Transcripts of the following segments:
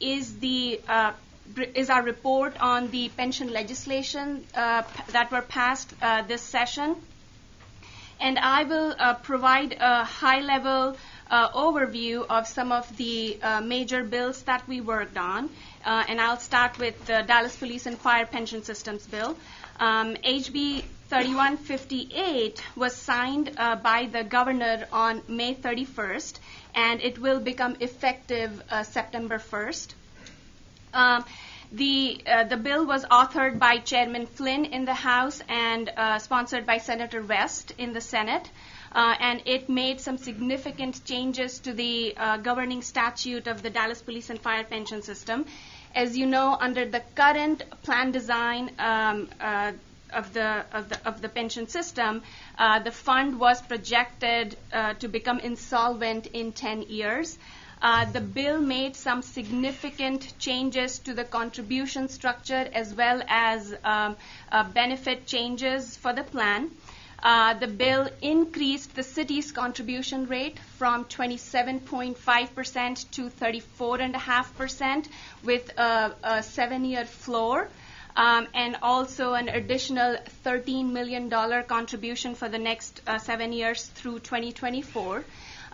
is our report on the pension legislation that were passed this session. And I will provide a high-level overview of some of the major bills that we worked on. And I'll start with the Dallas Police and Fire Pension Systems Bill. HB 3158 was signed by the governor on May 31st, and it will become effective September 1st. The bill was authored by Chairman Flynn in the House and sponsored by Senator West in the Senate. And it made some significant changes to the governing statute of the Dallas Police and Fire Pension System. As you know, under the current plan design of the pension system, the fund was projected to become insolvent in 10 years. The bill made some significant changes to the contribution structure as well as benefit changes for the plan. The bill increased the city's contribution rate from 27.5% to 34.5% with a 7-year floor. And also an additional $13 million contribution for the next 7 years through 2024.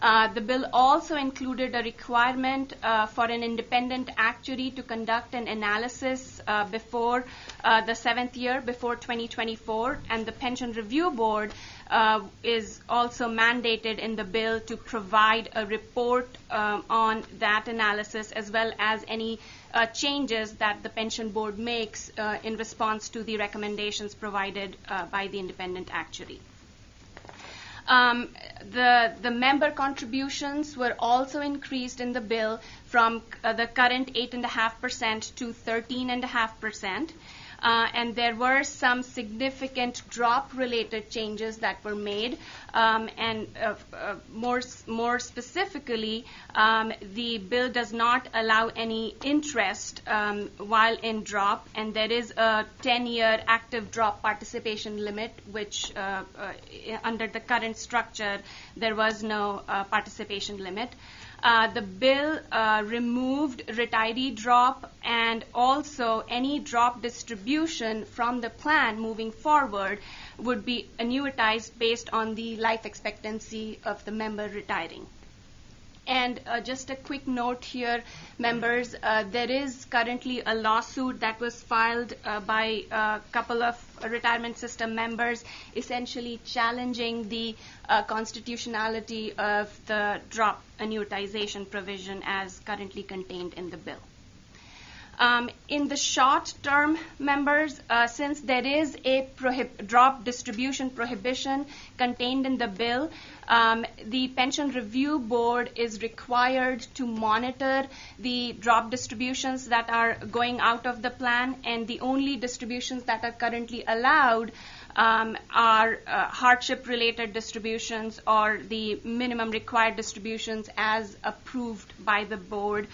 The bill also included a requirement for an independent actuary to conduct an analysis before the 7th year, before 2024, and the Pension Review Board is also mandated in the bill to provide a report on that analysis as well as any changes that the pension board makes in response to the recommendations provided by the independent actuary. The member contributions were also increased in the bill from the current 8.5% to 13.5%. And there were some significant drop-related changes that were made, and more specifically, the bill does not allow any interest while in drop, and there is a 10-year active drop participation limit, which under the current structure, there was no participation limit. The bill removed retiree drop and also any drop distribution from the plan moving forward would be annuitized based on the life expectancy of the member retiring. And just a quick note here, members, there is currently a lawsuit that was filed by a couple of retirement system members essentially challenging the constitutionality of the drop annuitization provision as currently contained in the bill. In the short term, members, since there is a drop distribution prohibition contained in the bill, the Pension Review Board is required to monitor the drop distributions that are going out of the plan, and the only distributions that are currently allowed are hardship-related distributions or the minimum required distributions as approved by the board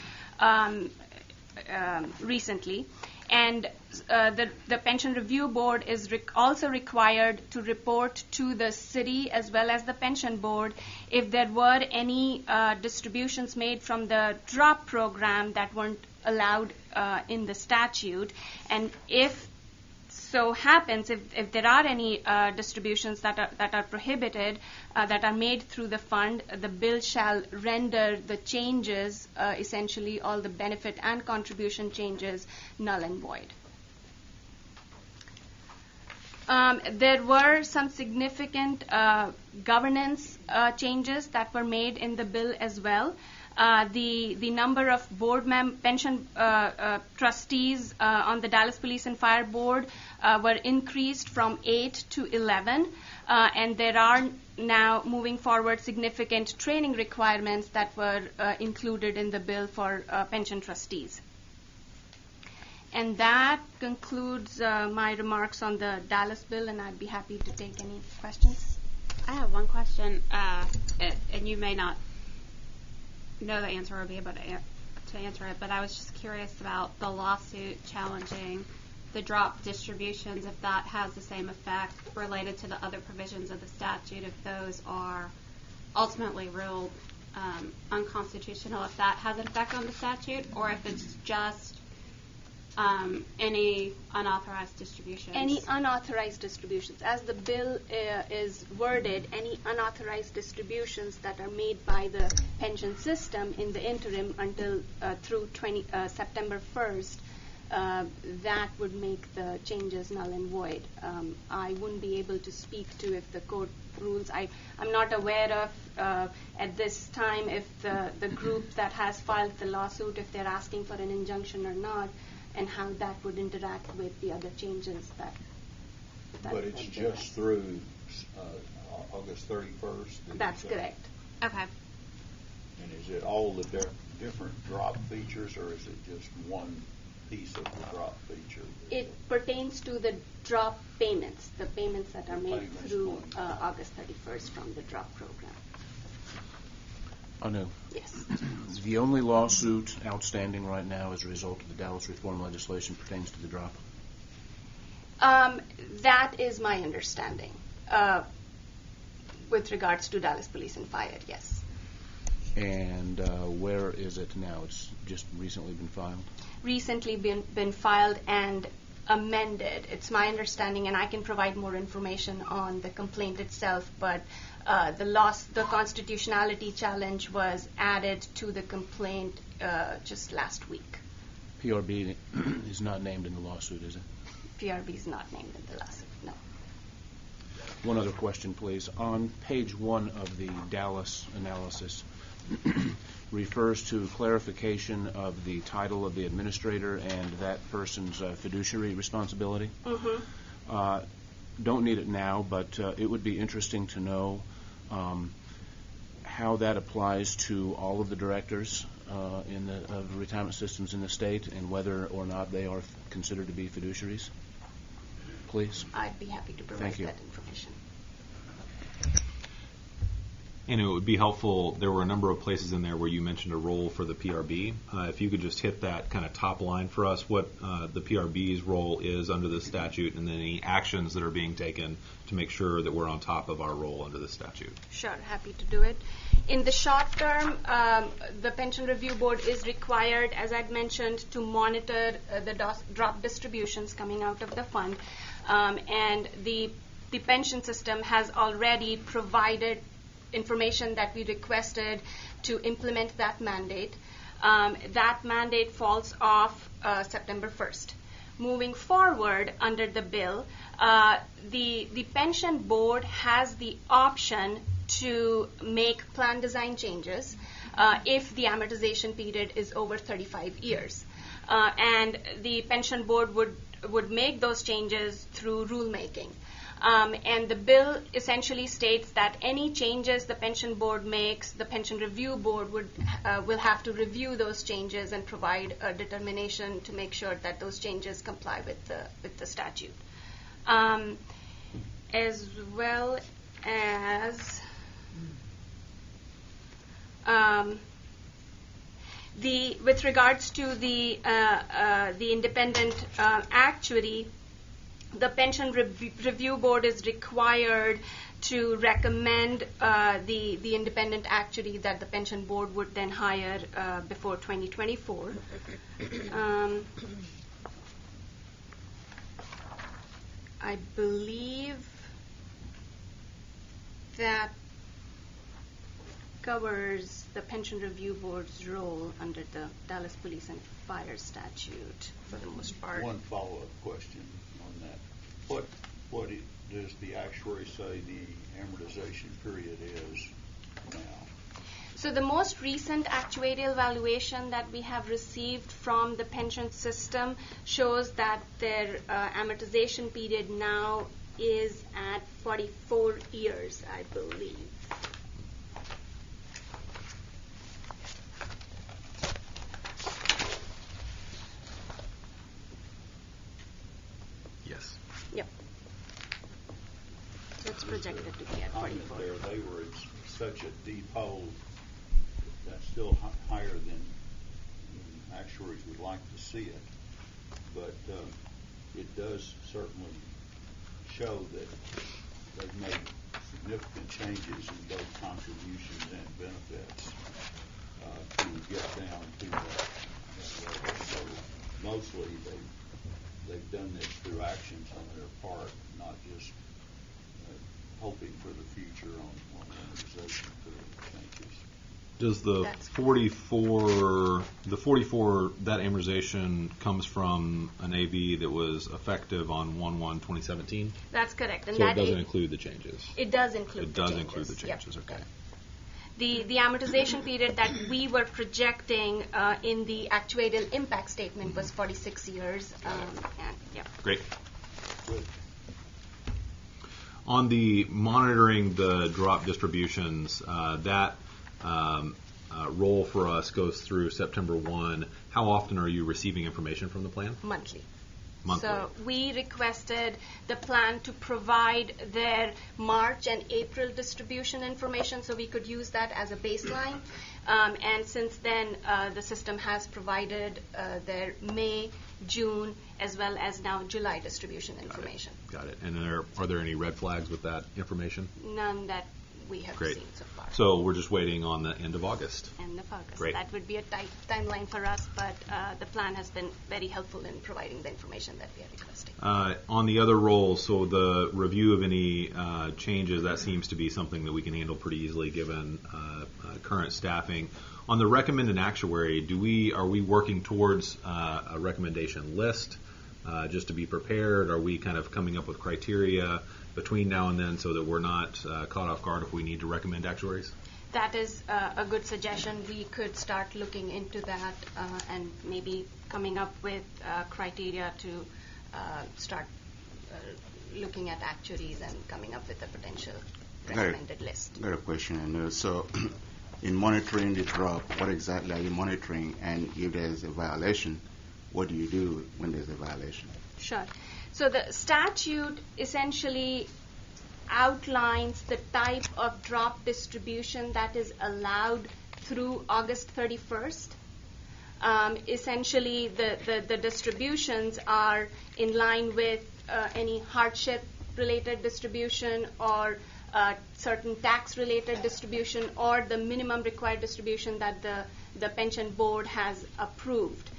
recently. And the Pension Review Board is also required to report to the city as well as the pension board if there were any distributions made from the drop program that weren't allowed in the statute. And if so happens, if there are any distributions that are prohibited, that are made through the fund, the bill shall render the changes, essentially all the benefit and contribution changes, null and void. There were some significant governance changes that were made in the bill as well. The number of board pension trustees on the Dallas Police and Fire Board were increased from 8 to 11, and there are now moving forward significant training requirements that were included in the bill for pension trustees. And that concludes my remarks on the Dallas bill, and I'd be happy to take any questions. I have one question, and you may not know the answer or be able to answer it, but I was just curious about the lawsuit challenging the drop distributions, if that has the same effect related to the other provisions of the statute, if those are ultimately ruled unconstitutional if that has an effect on the statute, or if it's just any unauthorized distributions. Any unauthorized distributions. As the bill is worded, any unauthorized distributions that are made by the pension system in the interim until through September 1st, that would make the changes null and void. I wouldn't be able to speak to if the court rules. I'm not aware of at this time if the group that has filed the lawsuit, if they're asking for an injunction or not, and how that would interact with the other changes that But it's just through August 31st? That's correct. Okay. And is it all the different drop features, or is it just one piece of the drop feature? It pertains to the drop payments, the payments that are made Payments through going. August 31st from the drop program. Anu, Yes. the only lawsuit outstanding right now as a result of the Dallas reform legislation pertains to the drop? That is my understanding with regards to Dallas Police and Fire, yes. And where is it now? It's just recently been filed? Recently been filed and amended. It's my understanding, and I can provide more information on the complaint itself, but the constitutionality challenge was added to the complaint just last week. PRB is not named in the lawsuit, is it? PRB is not named in the lawsuit, no. One other question, please. On page 1 of the Dallas analysis, refers to clarification of the title of the administrator and that person's fiduciary responsibility. Mm-hmm. Don't need it now, but it would be interesting to know how that applies to all of the directors of retirement systems in the state, and whether or not they are considered to be fiduciaries. Please. I'd be happy to provide that information. And it would be helpful, there were a number of places in there where you mentioned a role for the PRB. If you could just hit that kind of top line for us, what the PRB's role is under the statute, and then any actions that are being taken to make sure that we're on top of our role under the statute. Sure, happy to do it. In the short term, the Pension Review Board is required, as I'd mentioned, to monitor the drop distributions coming out of the fund. And the pension system has already provided information that we requested to implement that mandate. That mandate falls off September 1st. Moving forward under the bill, the pension board has the option to make plan design changes if the amortization period is over 35 years. And the pension board would make those changes through rulemaking. And the bill essentially states that any changes the pension board makes, the Pension Review Board will have to review those changes and provide a determination to make sure that those changes comply with the statute. As well as with regards to the independent actuary, the Pension Review Board is required to recommend the independent actuary that the pension board would then hire before 2024. I believe that covers the Pension Review Board's role under the Dallas Police and Fire statute for the most part. One follow-up question on that. What does the actuary say the amortization period is now? So the most recent actuarial valuation that we have received from the pension system shows that their amortization period now is at 44 years, I believe. Yes. Yep. So it's projected to be at 44. They were in such a deep hole. That's still higher than actuaries would like to see it. But it does certainly show that they've made significant changes in both contributions and benefits to get down to that level. So mostly they've done this through actions on their part, not just hoping for the future on amortization for changes. Does the 44, that amortization comes from an AV that was effective on 1/1/2017? That's correct. And So it that doesn't include the changes. It does include It the does changes. include the changes, Yep. okay. The amortization period that we were projecting in the actuarial impact statement was 46 years. And, yeah. Great. Good. On the monitoring the drop distributions, that role for us goes through September 1. How often are you receiving information from the plan? Monthly. Monthly. So we requested the plan to provide their March and April distribution information so we could use that as a baseline. And since then, the system has provided their May, June, as well as now July distribution information. Got it. And are there any red flags with that information? None that we have Great. seen so far. So we're just waiting on the end of August. End of August. Great. That would be a tight timeline for us, but the plan has been very helpful in providing the information that we are requesting. On the other roles, so the review of any changes, that seems to be something that we can handle pretty easily given current staffing. On the recommended actuary, are we working towards a recommendation list just to be prepared? Are we kind of coming up with criteria between now and then so that we're not caught off guard if we need to recommend actuaries? That is a good suggestion. We could start looking into that and maybe coming up with criteria to start looking at actuaries and coming up with a potential recommended list. I got a question. And so, in monitoring the drop, what exactly are you monitoring? And if there's a violation, what do you do when there's a violation? Sure. So the statute essentially outlines the type of drop distribution that is allowed through August 31st. Essentially, the distributions are in line with any hardship-related distribution or certain tax-related distribution or the minimum required distribution that the pension board has approved.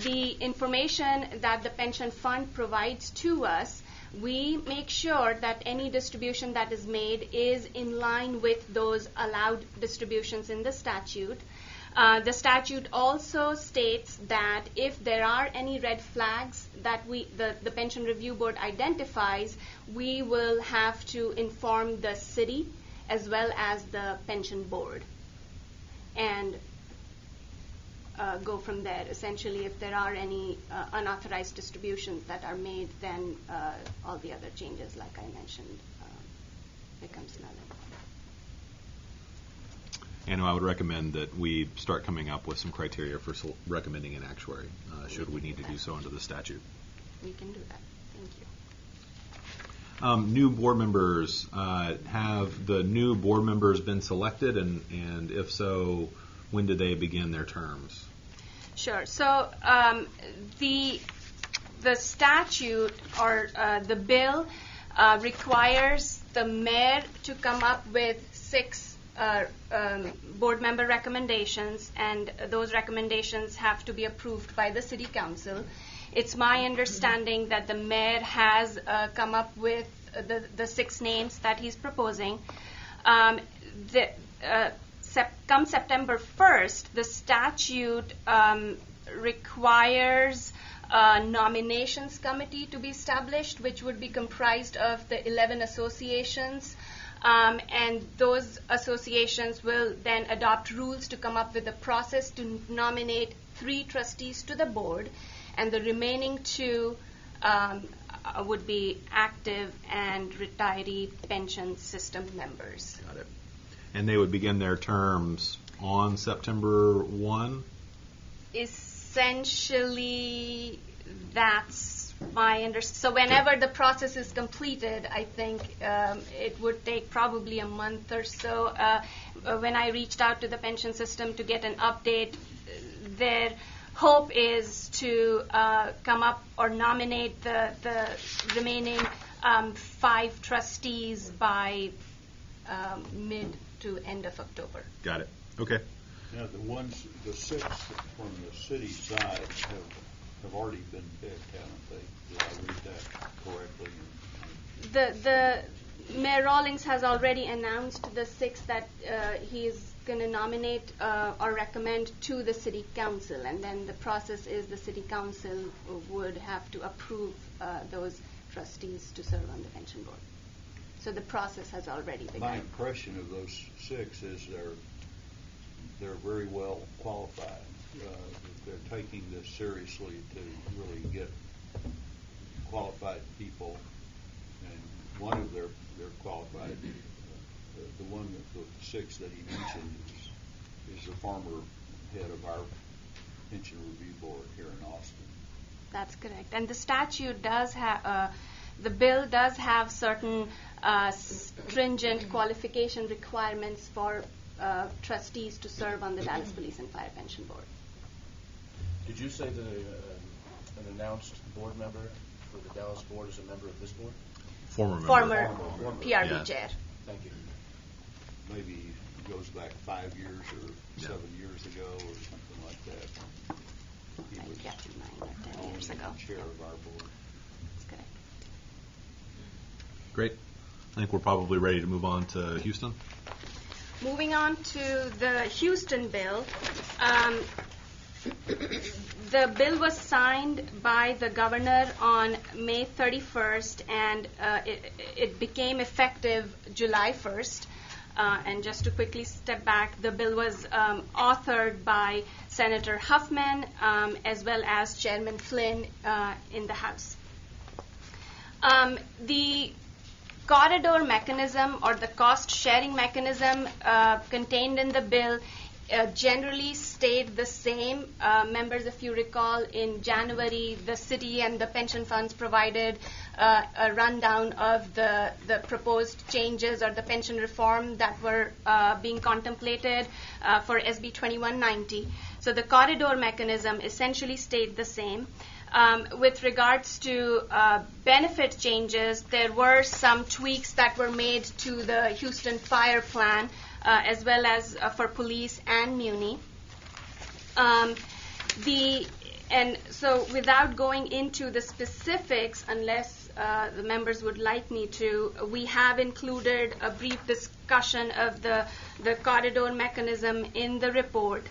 The information that the pension fund provides to us, we make sure that any distribution that is made is in line with those allowed distributions in the statute. The statute also states that if there are any red flags that the Pension Review Board identifies, we will have to inform the city as well as the pension board and go from there. Essentially, if there are any unauthorized distributions that are made, then all the other changes, like I mentioned, becomes null. And I would recommend that we start coming up with some criteria for recommending an actuary, should we need to do so under the statute. We can do that. Thank you. New board members, have the new board members been selected, and if so, when did they begin their terms? Sure. So the statute or the bill requires the mayor to come up with 6 board member recommendations, and those recommendations have to be approved by the city council. It's my understanding that the mayor has come up with the 6 names that he's proposing. Come September 1st, the statute requires a nominations committee to be established, which would be comprised of the 11 associations. And those associations will then adopt rules to come up with a process to nominate 3 trustees to the board, and the remaining 2 would be active and retiree pension system members. Got it. And they would begin their terms on September 1? Essentially, that's my understanding. So whenever the process is completed, I think it would take probably a month or so. When I reached out to the pension system to get an update, their hope is to come up or nominate the remaining 5 trustees by mid to end of October. Got it. Okay. Now, the 6 from the city side have already been picked, haven't they? Did I read that correctly? The Mayor Rawlings has already announced the 6 that he's going to nominate or recommend to the city council, and then the process is the city council would have to approve those trustees to serve on the pension board. So the process has already begun. My impression of those 6 is they're very well qualified. They're taking this seriously to really get qualified people, and one of their qualified, the one of the 6 that he mentioned is the former head of our pension review board here in Austin. That's correct. And the statute does have, the bill does have certain stringent qualification requirements for trustees to serve on the Dallas Police and Fire Pension Board. Did you say that an announced board member for the Dallas board is a member of this board? Former member. Former PRB Yeah. chair. Thank you. Maybe it goes back 5 years or 7 years ago or something like that. He Like, was 9 or 10 years ago. chair of our board. That's correct. Great. I think we're probably ready to move on to Houston. Moving on to the Houston bill. The bill was signed by the governor on May 31st, and it became effective July 1st. And just to quickly step back, the bill was authored by Senator Huffman as well as Chairman Flynn in the House. The corridor mechanism or the cost sharing mechanism contained in the bill generally stayed the same. Members, if you recall, in January, the city and the pension funds provided a rundown of the proposed changes or the pension reform that were being contemplated for SB 2190. So the corridor mechanism essentially stayed the same. With regards to benefit changes, there were some tweaks that were made to the Houston Fire Plan, as well as for police and Muni. And so without going into the specifics, unless the members would like me to, we have included a brief discussion of the corridor mechanism in the report.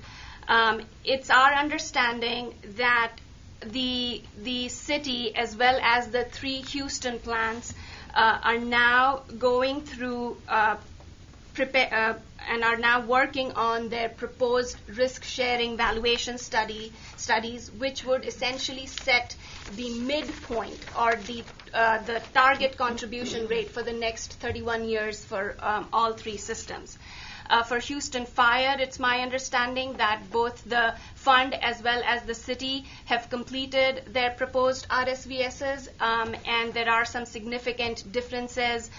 It's our understanding that the city, as well as the 3 Houston plans, are now going through and are now working on their proposed risk-sharing valuation studies, which would essentially set the midpoint or the target contribution rate for the next 31 years for all 3 systems. For Houston Fire, it's my understanding that both the fund as well as the city have completed their proposed RSVSs, and there are some significant differences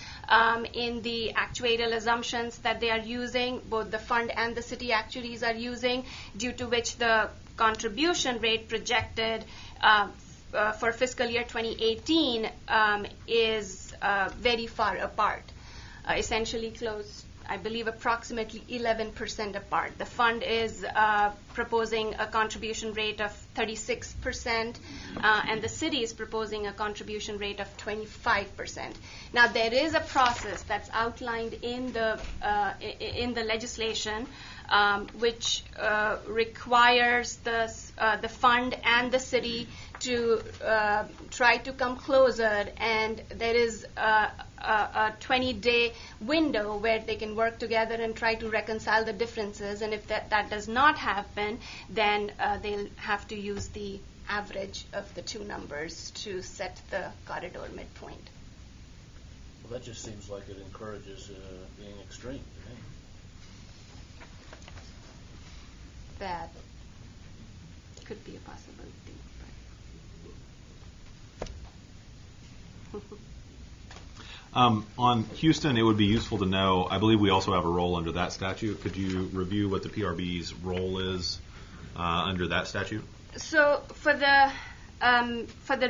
in the actuarial assumptions that they are using, both the fund and the city actuaries are using, due to which the contribution rate projected for fiscal year 2018 is very far apart, essentially close, I believe, approximately 11% apart. The fund is proposing a contribution rate of 36%, and the city is proposing a contribution rate of 25%. Now, there is a process that's outlined in the legislation, which requires the fund and the city to try to come closer, and there is a 20-day window where they can work together and try to reconcile the differences, and if that does not happen, then they'll have to use the average of the 2 numbers to set the corridor midpoint. Well, that just seems like it encourages being extreme to me. That could be a possibility. On Houston, it would be useful to know, I believe we also have a role under that statute. Could you review what the PRB's role is under that statute? So for the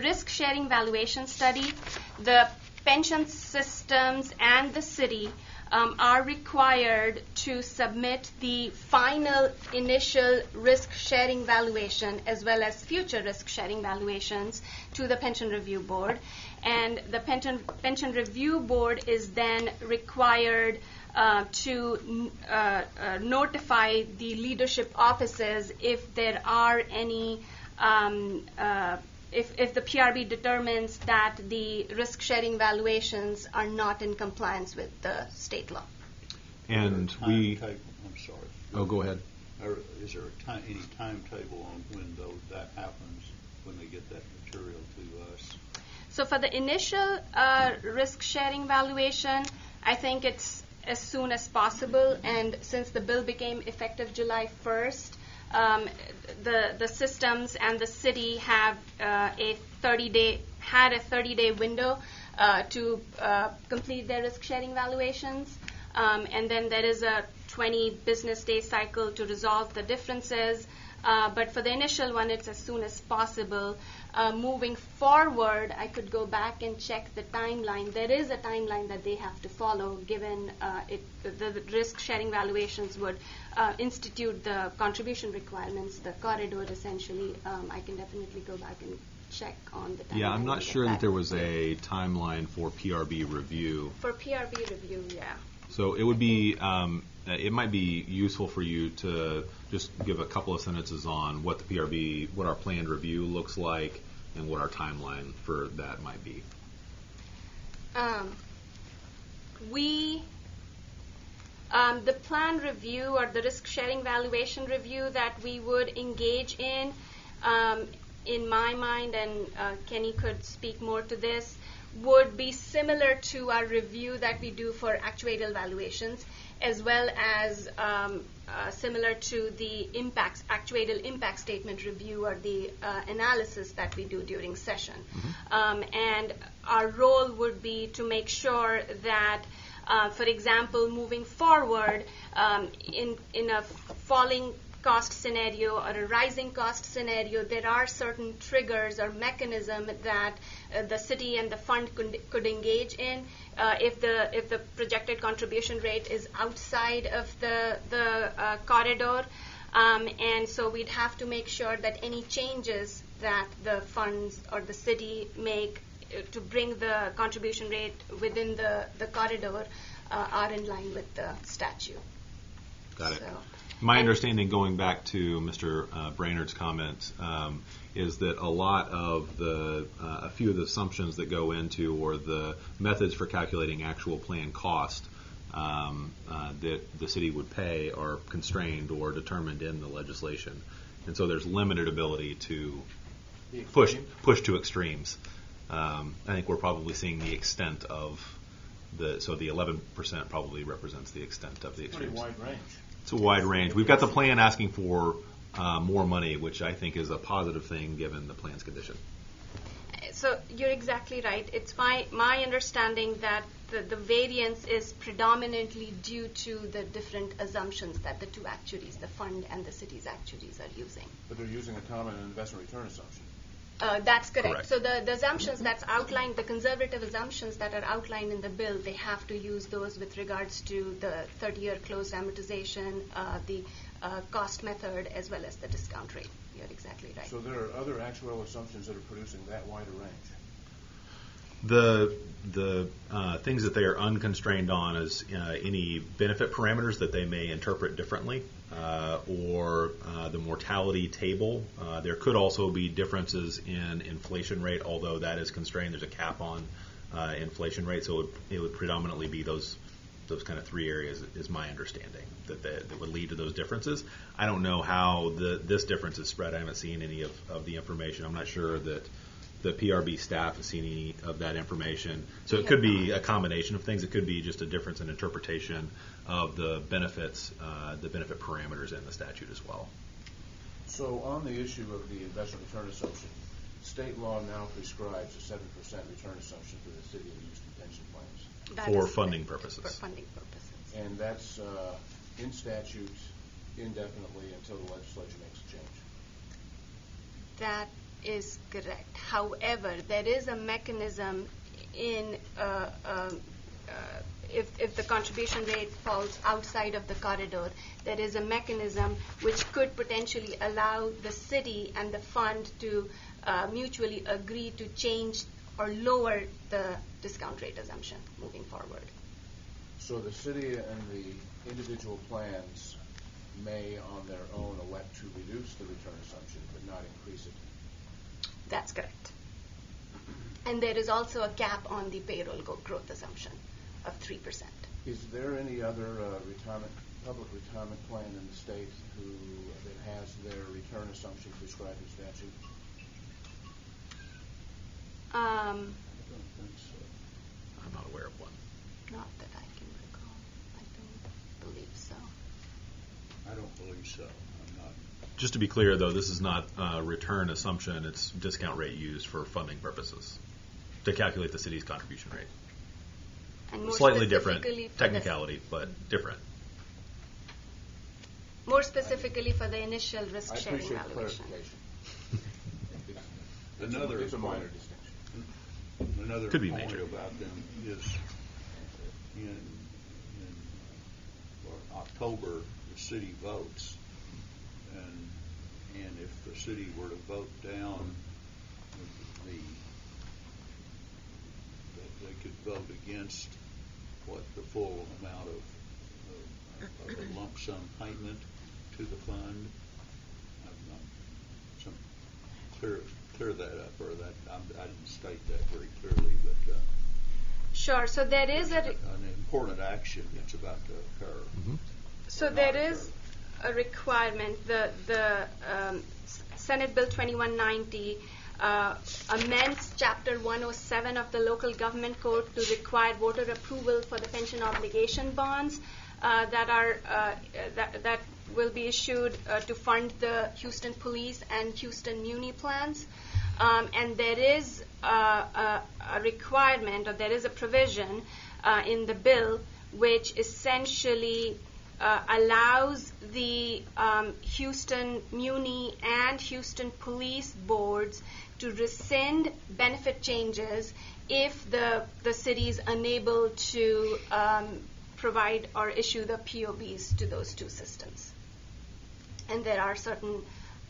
risk-sharing valuation study, the pension systems and the city are required to submit the final initial risk-sharing valuation as well as future risk-sharing valuations to the Pension Review Board. And the Pension Review Board is then required to notify the leadership offices if there are any if the PRB determines that the risk-sharing valuations are not in compliance with the state law. And I'm sorry. Oh, go ahead. Is there any timetable on when that happens, when they get that material to us? So for the initial risk-sharing valuation, I think it's as soon a and since the bill became effective July 1st, the systems and the city have a 30-day window to complete their risk-sharing valuations, and then there is a 20 business day cycle to resolve the differences. But for the initial one, it's as soon as possible. Moving forward, I could go back and check the timeline. There is a timeline that they have to follow, given the risk-sharing valuations would institute the contribution requirements, the corridor, essentially. I can definitely go back and check on the timeline. Yeah, I'm not sure that there was a timeline for PRB review. For PRB review, yeah. So it would be, it might be useful for you to just give a couple of sentences on what the PRB, what our planned review looks like, and what our timeline for that might be. The plan review or the risk-sharing valuation review that we would engage in my mind, and Kenny could speak more to this, would be similar to our review that we do for actuarial valuations, as well as similar to the actuarial impact statement review or the analysis that we do during session. And our role would be to make sure that, for example, moving forward in a falling cost scenario or a rising cost scenario, there are certain triggers or mechanisms that the city and the fund could engage in if the projected contribution rate is outside of the corridor. And so we'd have to make sure that any changes that the funds or the city make to bring the contribution rate within the corridor are in line with the statute. Got it. My understanding, going back to Mr. Brainerd's comments, is that a lot of a few of the assumptions that go into, or the methods for calculating actual planned cost that the city would pay, are constrained or determined in the legislation, and so there's limited ability to push to extremes. I think we're probably seeing the extent of the 11% probably represents the extent of the extremes. Pretty wide range. It's a wide range. We've got the plan asking for more money, which I think is a positive thing given the plan's condition. So you're exactly right. It's my understanding that the variance is predominantly due to the different assumptions that the two actuaries, the fund and the city's actuaries, are using. But they're using a common investment return assumption. That's correct. Correct. So the assumptions that's outlined, the conservative assumptions that are outlined in the bill, they have to use those with regards to the 30-year closed amortization, the cost method, as well as the discount rate. You're exactly right. So there are other actuarial assumptions that are producing that wide a range. The things that they are unconstrained on is any benefit parameters that they may interpret differently, or the mortality table. There could also be differences in inflation rate, although that is constrained. There's a cap on inflation rate, so it would predominantly be those kind of three areas, is my understanding, that would lead to those differences. I don't know how this difference is spread. I haven't seen any of the information. I'm not sure that the PRB staff has seen any of that information. So it could be a combination of things. It could be just a difference in interpretation of the benefits, the benefit parameters in the statute as well. So on the issue of the investment return assumption, state law now prescribes a 7% return assumption for the city of Houston pension plans. That For is funding correct. purposes. For funding purposes. And that's in statute indefinitely until the legislature makes a change. That is correct. However, there is a mechanism in if the contribution rate falls outside of the corridor, there is a mechanism which could potentially allow the city and the fund to mutually agree to change or lower the discount rate assumption moving forward. So the city and the individual plans may, on their own, elect to reduce the return assumption but not increase it. That's correct. And there is also a cap on the payroll growth assumption of 3%. Is there any other public retirement plan in the state that has their return assumption prescribed in statute? I don't think so. I'm not aware of one. Not that I can recall. I don't believe so. I don't believe so. I'm not. Just to be clear, though, this is not return assumption. It's discount rate used for funding purposes to calculate the city's contribution rate. And more Slightly different specifically for technicality, but different. More specifically for the initial I risk-sharing appreciate valuation. clarification. Another It's a minor point. distinction. Another Could be point major. about them is in October, the city votes, and if the city were to vote down they could vote against the full amount of a lump sum payment to the fund. Clear that up, or that I didn't state that very clearly, but Sure. So there is an important action that's about to occur. So there is a requirement. The Senate Bill 2190 amends Chapter 107 of the Local Government Code to require voter approval for the pension obligation bonds that will be issued to fund the Houston Police and Houston Muni plans. And there is a requirement, or there is a provision in the bill which essentially allows the Houston Muni and Houston Police boards to rescind benefit changes if the city is unable to provide or issue the POBs to those two systems. And there are certain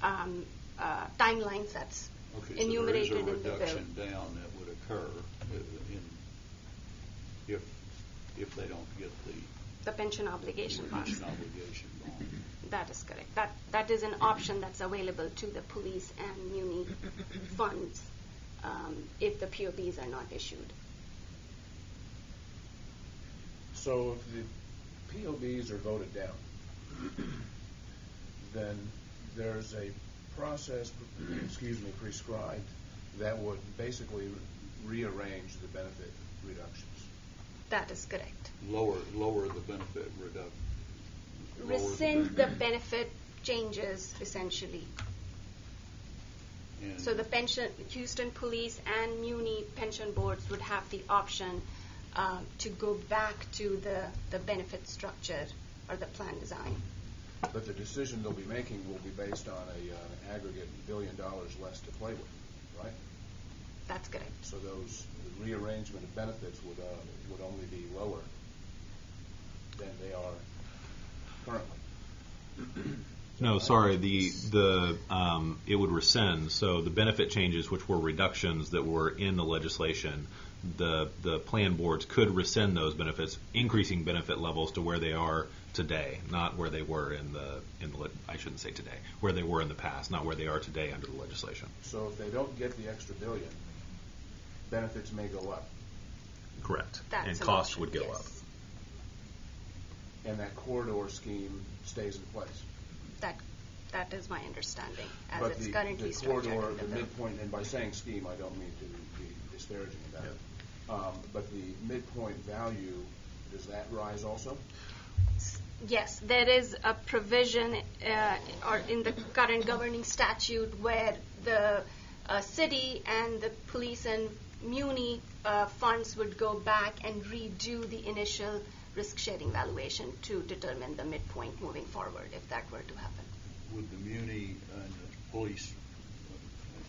timelines that's enumerated in the bill. So there is a reduction down that would occur if they don't get The pension obligation bonds. pension obligation bond. That is correct. That is an option that's available to the police and muni funds if the POBs are not issued. So if the POBs are voted down, then there's a process, prescribed that would basically rearrange the benefit reductions. That is correct. Lower the benefit reduction. Rescind the benefit changes, essentially. And So the Houston Police and Muni pension boards would have the option to go back to the benefit structure or the plan design. But the decision they'll be making will be based on an aggregate $1 billion less to play with, right? That's correct. So the rearrangement of benefits would only be lower than they are currently. No, sorry. It would rescind. So the benefit changes, which were reductions that were in the legislation, the plan boards could rescind those benefits, increasing benefit levels to where they are today, not where they were I shouldn't say today, where they were in the past, not where they are today under the legislation. So if they don't get the extra $1 billion, benefits may go up, Correct. That's And an costs option, would go yes. up. and that corridor scheme stays in place. That is my understanding, as But it's the currently structured corridor, in the the bill. midpoint, and by saying scheme, I don't mean to be disparaging about it. But the midpoint value, does that rise also? Yes, there is a provision or in the current governing statute where the city and the police and muni funds would go back and redo the initial risk-sharing valuation to determine the midpoint moving forward, if that were to happen. would the muni and the police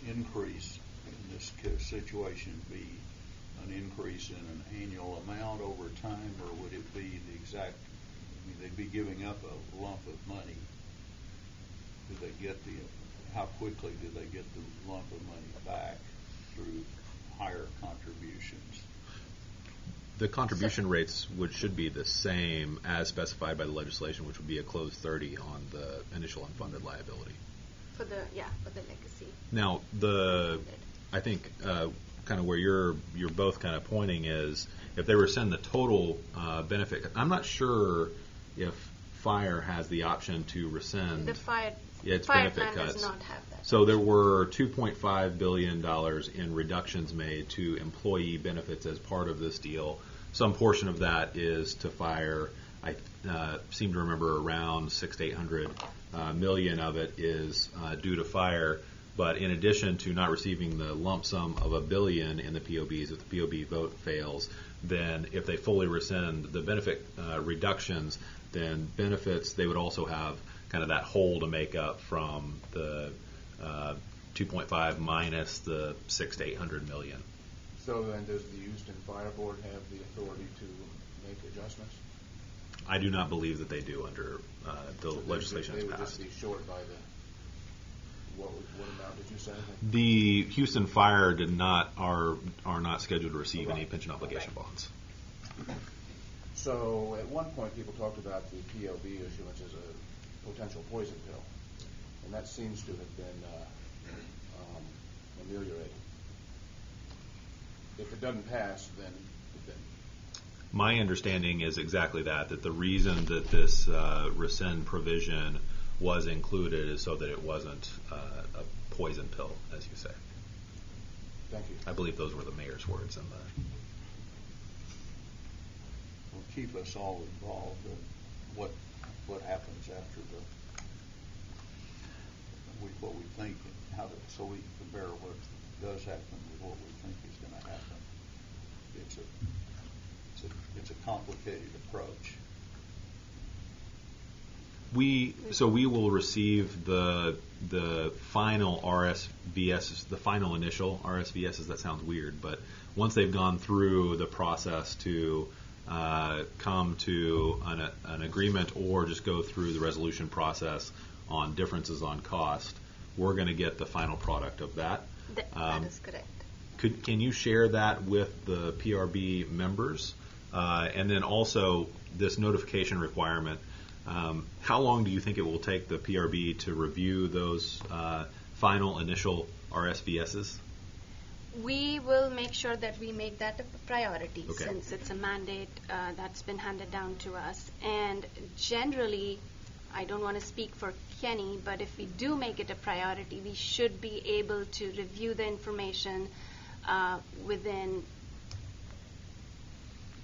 increase in this situation be an increase in an annual amount over time, or would it be the exact, I mean, they'd be giving up a lump of money. Do they get how quickly do they get the lump of money back through higher contributions? The contribution rates should be the same as specified by the legislation, which would be a closed 30 on the initial unfunded liability. For the legacy. Now, I think kind of where you're both kind of pointing is if they rescind the total benefit. I'm not sure if fire has the option to rescind. The fire its plan benefit cuts. does not have that. So there were $2.5 billion in reductions made to employee benefits as part of this deal. Some portion of that is to fire. I seem to remember around 600 to 800 million of it is due to fire. But in addition to not receiving the lump sum of $1 billion in the POBs, if the POB vote fails, then if they fully rescind the benefit reductions, then benefits, they would also have kind of that hole to make up from the 2.5 minus the 600 to 800 million. So then does the Houston Fire Board have the authority to make adjustments? I do not believe that they do under the legislation They that's would passed. just be short by what amount did you say? The Houston Fire are not scheduled to receive any pension obligation bonds. So at one point people talked about the POB issuance as a potential poison pill, and that seems to have been ameliorated. If it doesn't pass, then My understanding is exactly that the reason that this rescind provision was included is so that it wasn't a poison pill, as you say. thank you. I believe those were the mayor's words in the. Will keep us all involved in what happens after what we think, so we compare what does happen with what we think is going to happen. It's a complicated approach. We will receive the final RSVSs, the final initial RSVSs. That sounds weird, but once they've gone through the process to come to an agreement or just go through the resolution process on differences on cost, we're going to get the final product of that. That is correct. Can you share that with the PRB members? And then also this notification requirement, how long do you think it will take the PRB to review those final initial RSVSs? We will make sure that we make that a priority Okay. since it's a mandate that's been handed down to us. And generally, I don't want to speak for Kenny, but if we do make it a priority, we should be able to review the information within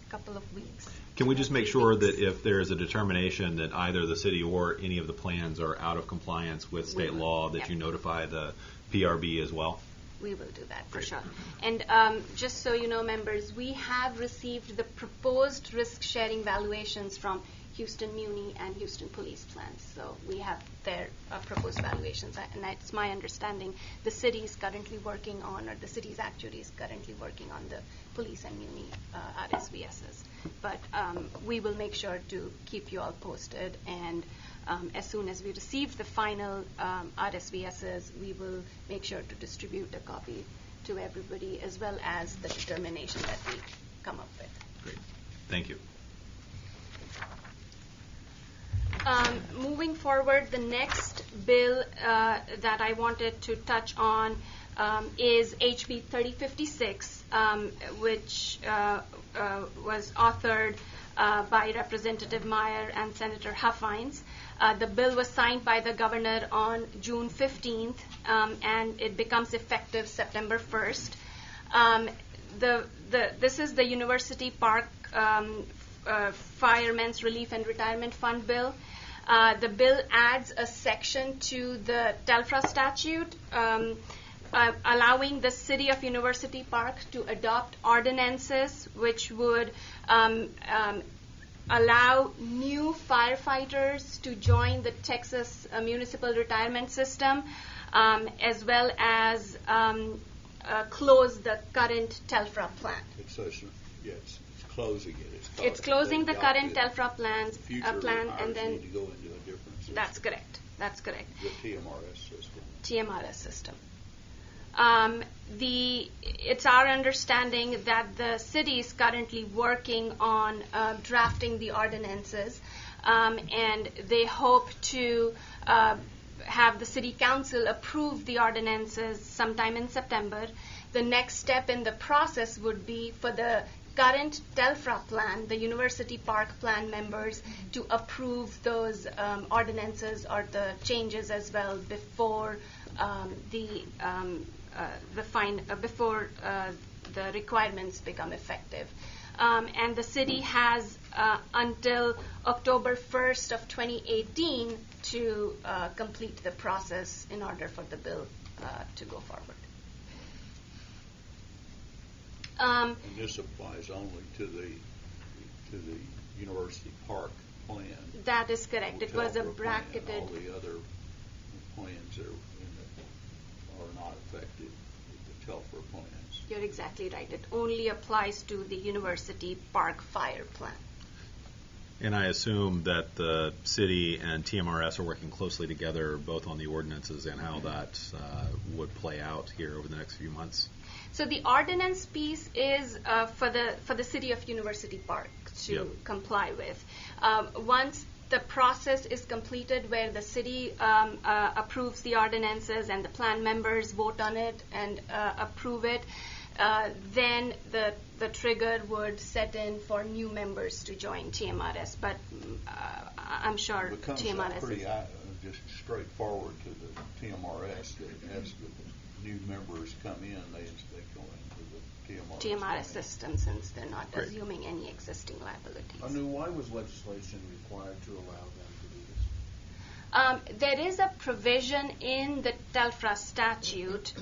a couple of weeks. Can we just make 3 sure weeks. that if there is a determination that either the city or any of the plans are out of compliance with state will, law, that yeah. you notify the PRB as well? We will do that for Great. sure. And just so you know, members, we have received the proposed risk-sharing valuations from Houston Muni and Houston Police plans. So we have their proposed valuations. And it's my understanding the city is currently working on, or the city's actuary is currently working on the police and Muni RSVSs. But we will make sure to keep you all posted. And as soon as we receive the final RSVSs, we will make sure to distribute a copy to everybody, as well as the determination that we come up with. Great. Thank you. Moving forward, the next bill that I wanted to touch on is HB 3056, which was authored by Representative Meyer and Senator Huffines. The bill was signed by the governor on June 15th, and it becomes effective September 1st. This is the University Park Firemen's Relief and Retirement Fund bill. The bill adds a section to the TELFRA statute allowing the city of University Park to adopt ordinances which would allow new firefighters to join the Texas Municipal Retirement System, as well as close the current TELFRA plan. Yes, it's closing it. It's closing the current TELFRA plan, and then need to go into a different system. That's correct. That's correct. The TMRS system. TMRS system. It's our understanding that the city is currently working on drafting the ordinances, and they hope to have the city council approve the ordinances sometime in September. The next step in the process would be for the current TELFRA plan, the University Park plan members, to approve those ordinances or the changes as well before before the requirements become effective. And the city has until October 1st of 2018 to complete the process in order for the bill to go forward. And this applies only to the University Park plan. That is correct. It was a TELFRA bracketed. Plan. All the other plans are not affected with the TELFRA plans. You're exactly right. It only applies to the University Park fire plan. And I assume that the city and TMRS are working closely together both on the ordinances and how that would play out here over the next few months. So the ordinance piece is for the city of University Park to comply with. Once the process is completed where the city approves the ordinances and the plan members vote on it and approve it, then the trigger would set in for new members to join TMRS. But I'm sure It becomes TMRS pretty is just straightforward to the TMRS that as the new members come in, they go into the TMRS system, since they're not Great. assuming any existing liabilities. Anu, why was legislation required to allow them to do this? There is a provision in the TELFRA statute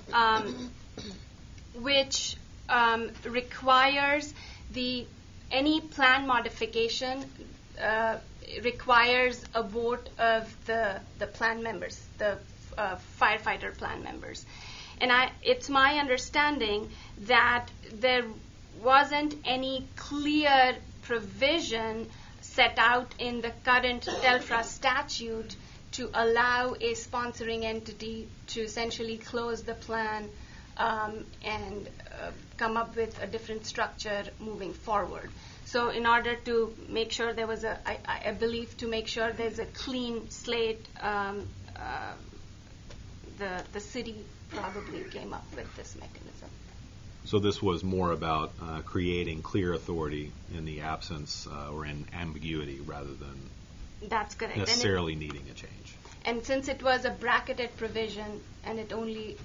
which requires any plan modification requires a vote of the plan members, the firefighter plan members. And it's my understanding that there wasn't any clear provision set out in the current TELFRA statute to allow a sponsoring entity to essentially close the plan and come up with a different structure moving forward. So in order to make sure there was I believe to make sure there's a clean slate, the city probably came up with this mechanism. So this was more about creating clear authority in the absence or in ambiguity rather than That's correct. necessarily needing a change. And since it was a bracketed provision and it only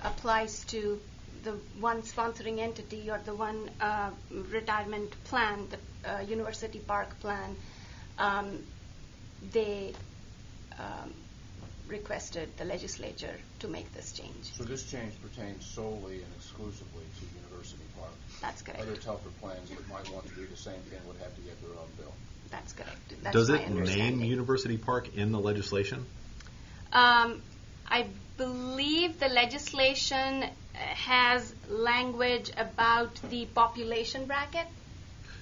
applies to the one sponsoring entity or the one retirement plan, the University Park plan, they requested the legislature to make this change. So this change pertains solely and exclusively to University Park. That's correct. Other TELFRA plans that might want to do the same thing would have to get their own bill. That's correct. That's Does my it name understanding. University Park in the legislation? I believe the legislation has language about the population bracket.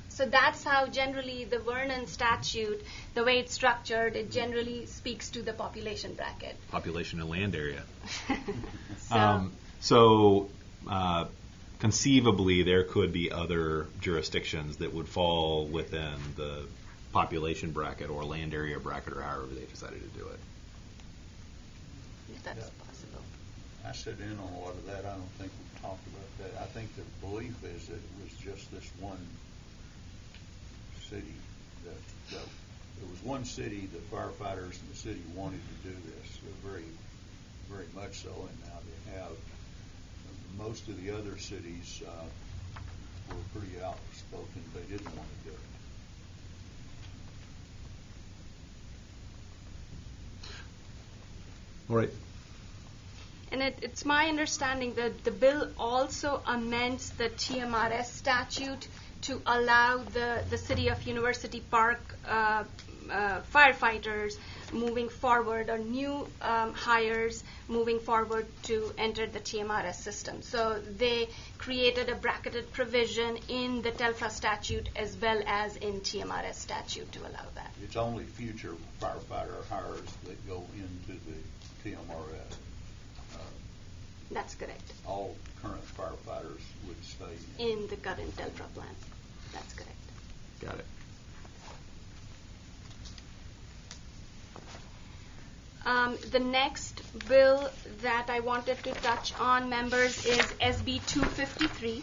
So that's how generally the Vernon statute, the way it's structured, it generally speaks to the population bracket. Population and land area. So, Conceivably, there could be other jurisdictions that would fall within the population bracket or land area bracket or however they decided to do it. that's possible. I sit in on a lot of that. I don't think we've talked about that. I think the belief is that it was just this one city. It was one city, the firefighters in the city wanted to do this, very, very much so, and now they have. Most of the other cities were pretty outspoken. They didn't want to do it. All right. And it's my understanding that the bill also amends the TMRS statute to allow the city of University Park firefighters moving forward, or new hires moving forward to enter the TMRS system. So they created a bracketed provision in the TELFRA statute as well as in TMRS statute to allow that. It's only future firefighter hires that go into the TMRS. That's correct. All current firefighters would stay In the current TELFRA plan. That's correct. Got it. The next bill that I wanted to touch on, members, is SB 253,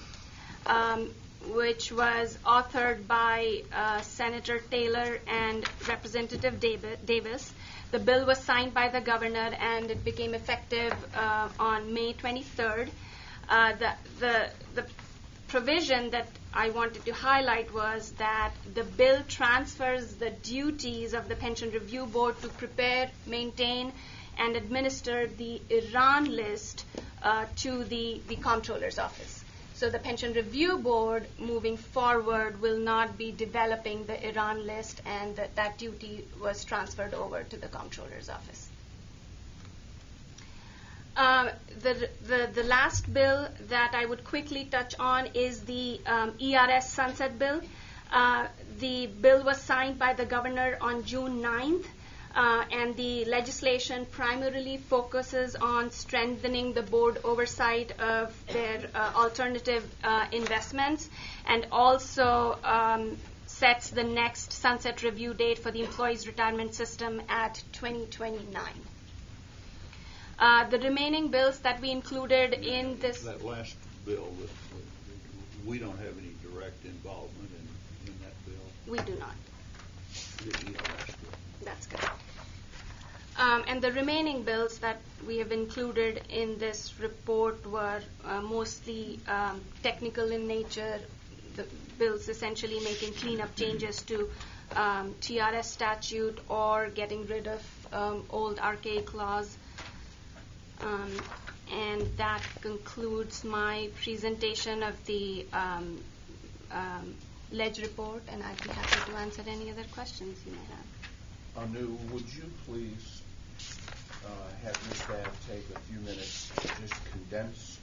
which was authored by Senator Taylor and Representative Davis. The bill was signed by the governor, and it became effective on May 23rd. The provision that I wanted to highlight was that the bill transfers the duties of the Pension Review Board to prepare, maintain, and administer the Iran list to the Comptroller's Office. So the Pension Review Board, moving forward, will not be developing the Iran list, and that duty was transferred over to the Comptroller's Office. The last bill that I would quickly touch on is the ERS sunset bill. The bill was signed by the governor on June 9th, and the legislation primarily focuses on strengthening the board oversight of their alternative investments, and also sets the next sunset review date for the employees' retirement system at 2029. The remaining bills that we included in this... That last bill, we don't have any direct involvement in that bill. We do not. The ERS bill. That's correct. And the remaining bills that we have included in this report were mostly technical in nature. The bills essentially making cleanup changes to TRS statute or getting rid of old archaic laws. And that concludes my presentation of the ledge report, and I'd be happy to answer any other questions you may have. Anu, would you please have your staff take a few minutes to just condense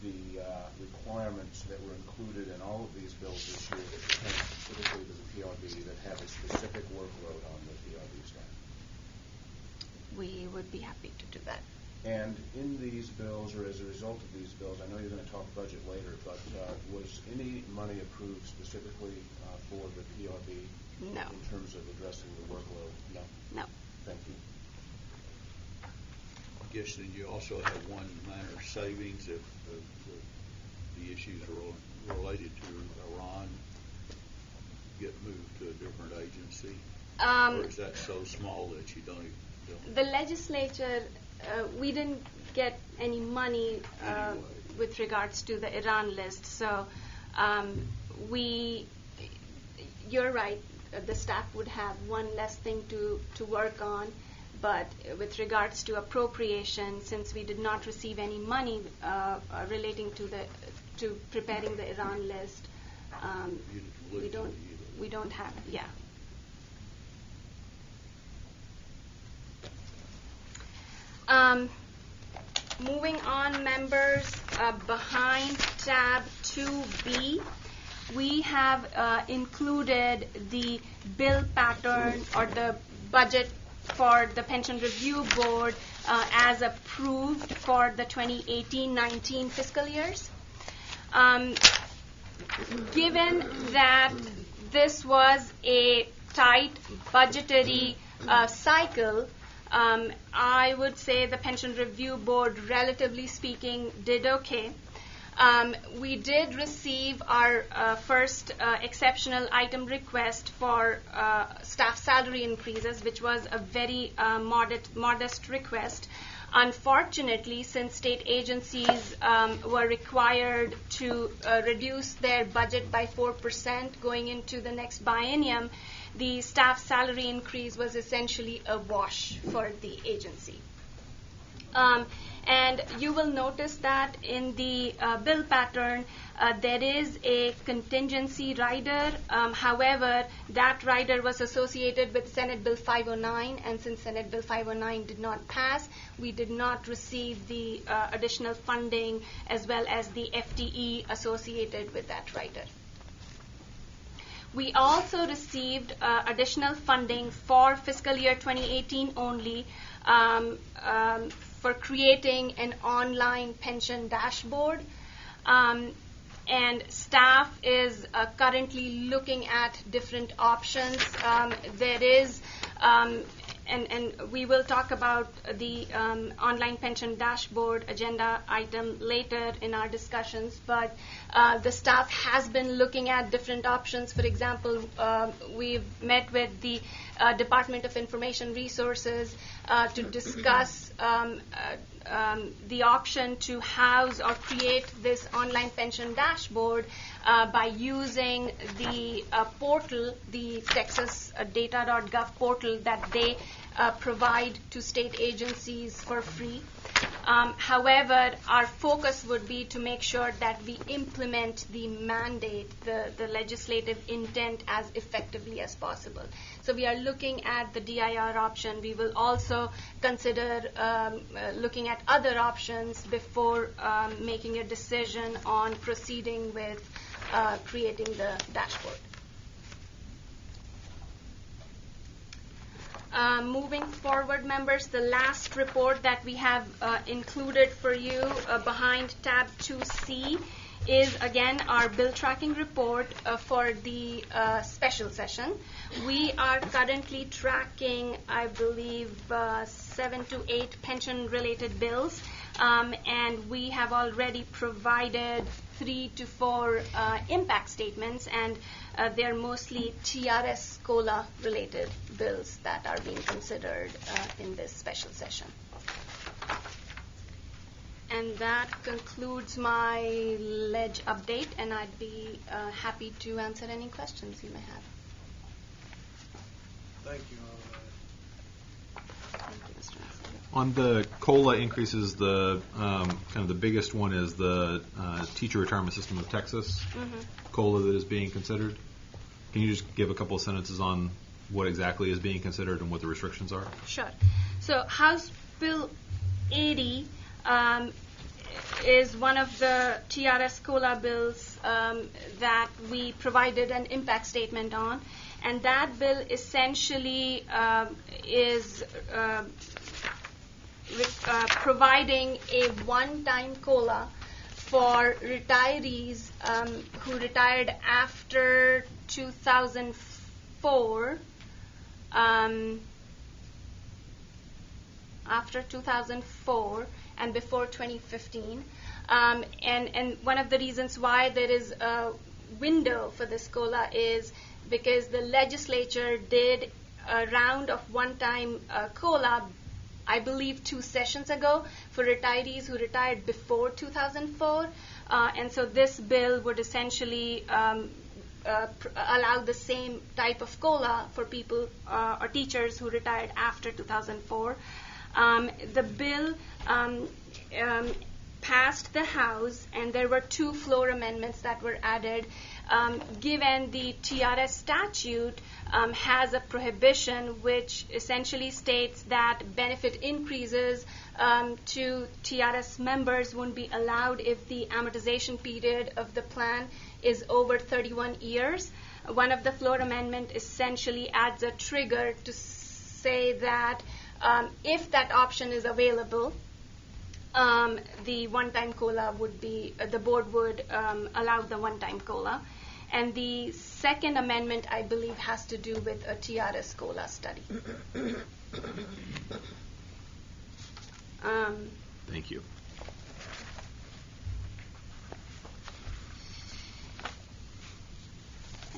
the requirements that were included in all of these bills this year that pertain specifically to the PRB that have a specific workload on the PRB staff? We would be happy to do that. And in these bills, or as a result of these bills, I know you're going to talk budget later, but was any money approved specifically for the PRB? No. In terms of addressing the workload? No? No. Thank you. I guess then you also have one minor savings if the issues are related to Iran get moved to a different agency? Or is that so small that you don't even... The legislature, we didn't get any money Anyway. with regards to the Iran list. So you're right, the staff would have one less thing to work on. But with regards to appropriation, since we did not receive any money relating to preparing the Iran list, we don't have, yeah. Moving on, members, behind tab 2B, we have included the bill pattern or the budget for the Pension Review Board as approved for the 2018-19 fiscal years. Given that this was a tight budgetary cycle, I would say the Pension Review Board, relatively speaking, did okay. We did receive our first exceptional item request for staff salary increases, which was a very modest request. Unfortunately, since state agencies were required to reduce their budget by 4% going into the next biennium, the staff salary increase was essentially a wash for the agency. And you will notice that in the bill pattern, there is a contingency rider. However, that rider was associated with Senate Bill 509, and since Senate Bill 509 did not pass, we did not receive the additional funding as well as the FTE associated with that rider. We also received additional funding for fiscal year 2018 only for creating an online pension dashboard. And staff is currently looking at different options. There is, and we will talk about the online pension dashboard agenda item later in our discussions, but the staff has been looking at different options. For example, we've met with the Department of Information Resources to discuss the option to house or create this online pension dashboard by using the portal, the Texas data.gov portal that they provide to state agencies for free. However, our focus would be to make sure that we implement the mandate, the legislative intent, as effectively as possible. So we are looking at the DIR option. We will also consider looking at other options before making a decision on proceeding with creating the dashboard. Moving forward, members, the last report that we have included for you behind tab 2C is, again, our bill tracking report for the special session. We are currently tracking, I believe, 7 to 8 pension-related bills, and we have already provided 3 to 4 impact statements, and they're mostly TRS COLA related bills that are being considered in this special session. And that concludes my ledge update, and I'd be happy to answer any questions you may have. Thank you. Thank you, Mr. Messenger. On the COLA increases, the kind of the biggest one is the Teacher Retirement System of Texas COLA that is being considered. Can you just give a couple of sentences on what exactly is being considered and what the restrictions are? Sure. So House Bill 80 is one of the TRS COLA bills that we provided an impact statement on, and that bill essentially is providing a one-time COLA for retirees who retired after 2004. After 2004 and before 2015. And one of the reasons why there is a window for this COLA is because the legislature did a round of one-time COLA, I believe 2 sessions ago, for retirees who retired before 2004. And so this bill would essentially allow the same type of COLA for people or teachers who retired after 2004. The bill passed the House, and there were 2 floor amendments that were added. Given the TRS statute has a prohibition which essentially states that benefit increases to TRS members won't be allowed if the amortization period of the plan is over 31 years. One of the floor amendment essentially adds a trigger to say that if that option is available, the one-time COLA would be, the board would allow the one-time COLA. And the second amendment, I believe, has to do with a TRS COLA study. Thank you.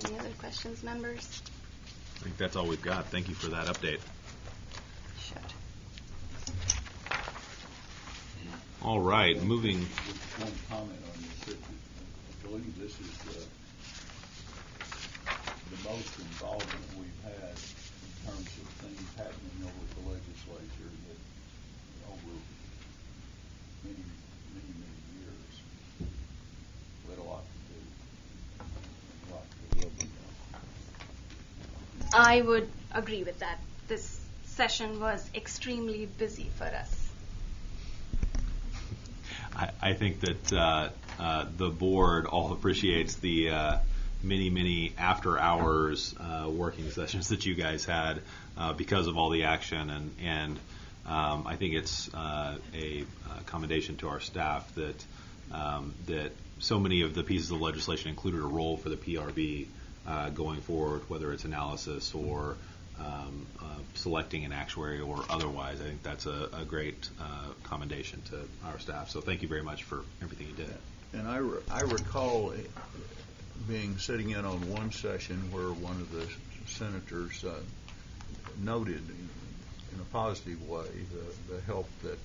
Any other questions, members? I think that's all we've got. Thank you for that update. Sure. All right, moving. Just one comment on this. I believe this is the most involvement we've had in terms of things happening over the legislature that over many years. We had a lot to do. A lot will be done. I would agree with that. This session was extremely busy for us. I think that the board all appreciates the many after hours working sessions that you guys had because of all the action, and I think it's a commendation to our staff that that so many of the pieces of legislation included a role for the PRB going forward, whether it's analysis or selecting an actuary or otherwise. I think that's a great commendation to our staff. So thank you very much for everything you did. And I recall sitting in on one session where one of the senators noted in a positive way the help that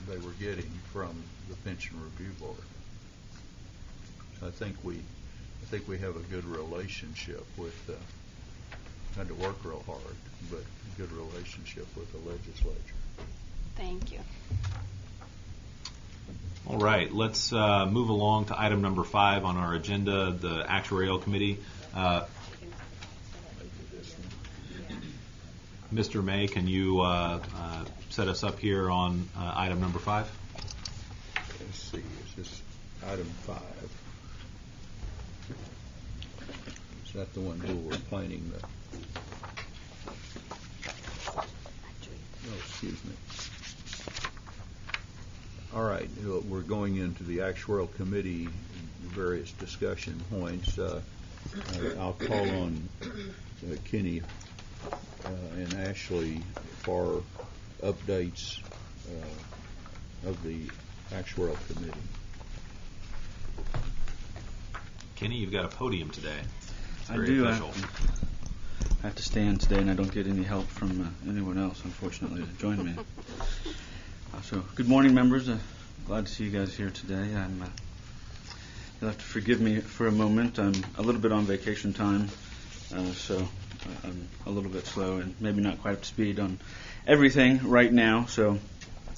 they were getting from the Pension Review Board. So I think we have a good relationship with. Had to work real hard, but a good relationship with the legislature. Thank you. All right, let's move along to item number 5 on our agenda, the Actuarial Committee. Mr. May, can you set us up here on item number 5? Let's see, is this item 5? Is that the one where we're planning the... Oh, excuse me. All right, we're going into the Actuarial Committee, various discussion points. I'll call on Kenny and Ashley for updates of the Actuarial Committee. Kenny, you've got a podium today. It's I very do. official. I have to stand today, and I don't get any help from anyone else, unfortunately, to join me. So, good morning, members. Glad to see you guys here today. You'll have to forgive me for a moment. I'm a little bit on vacation time, so I'm a little bit slow and maybe not quite up to speed on everything right now. So,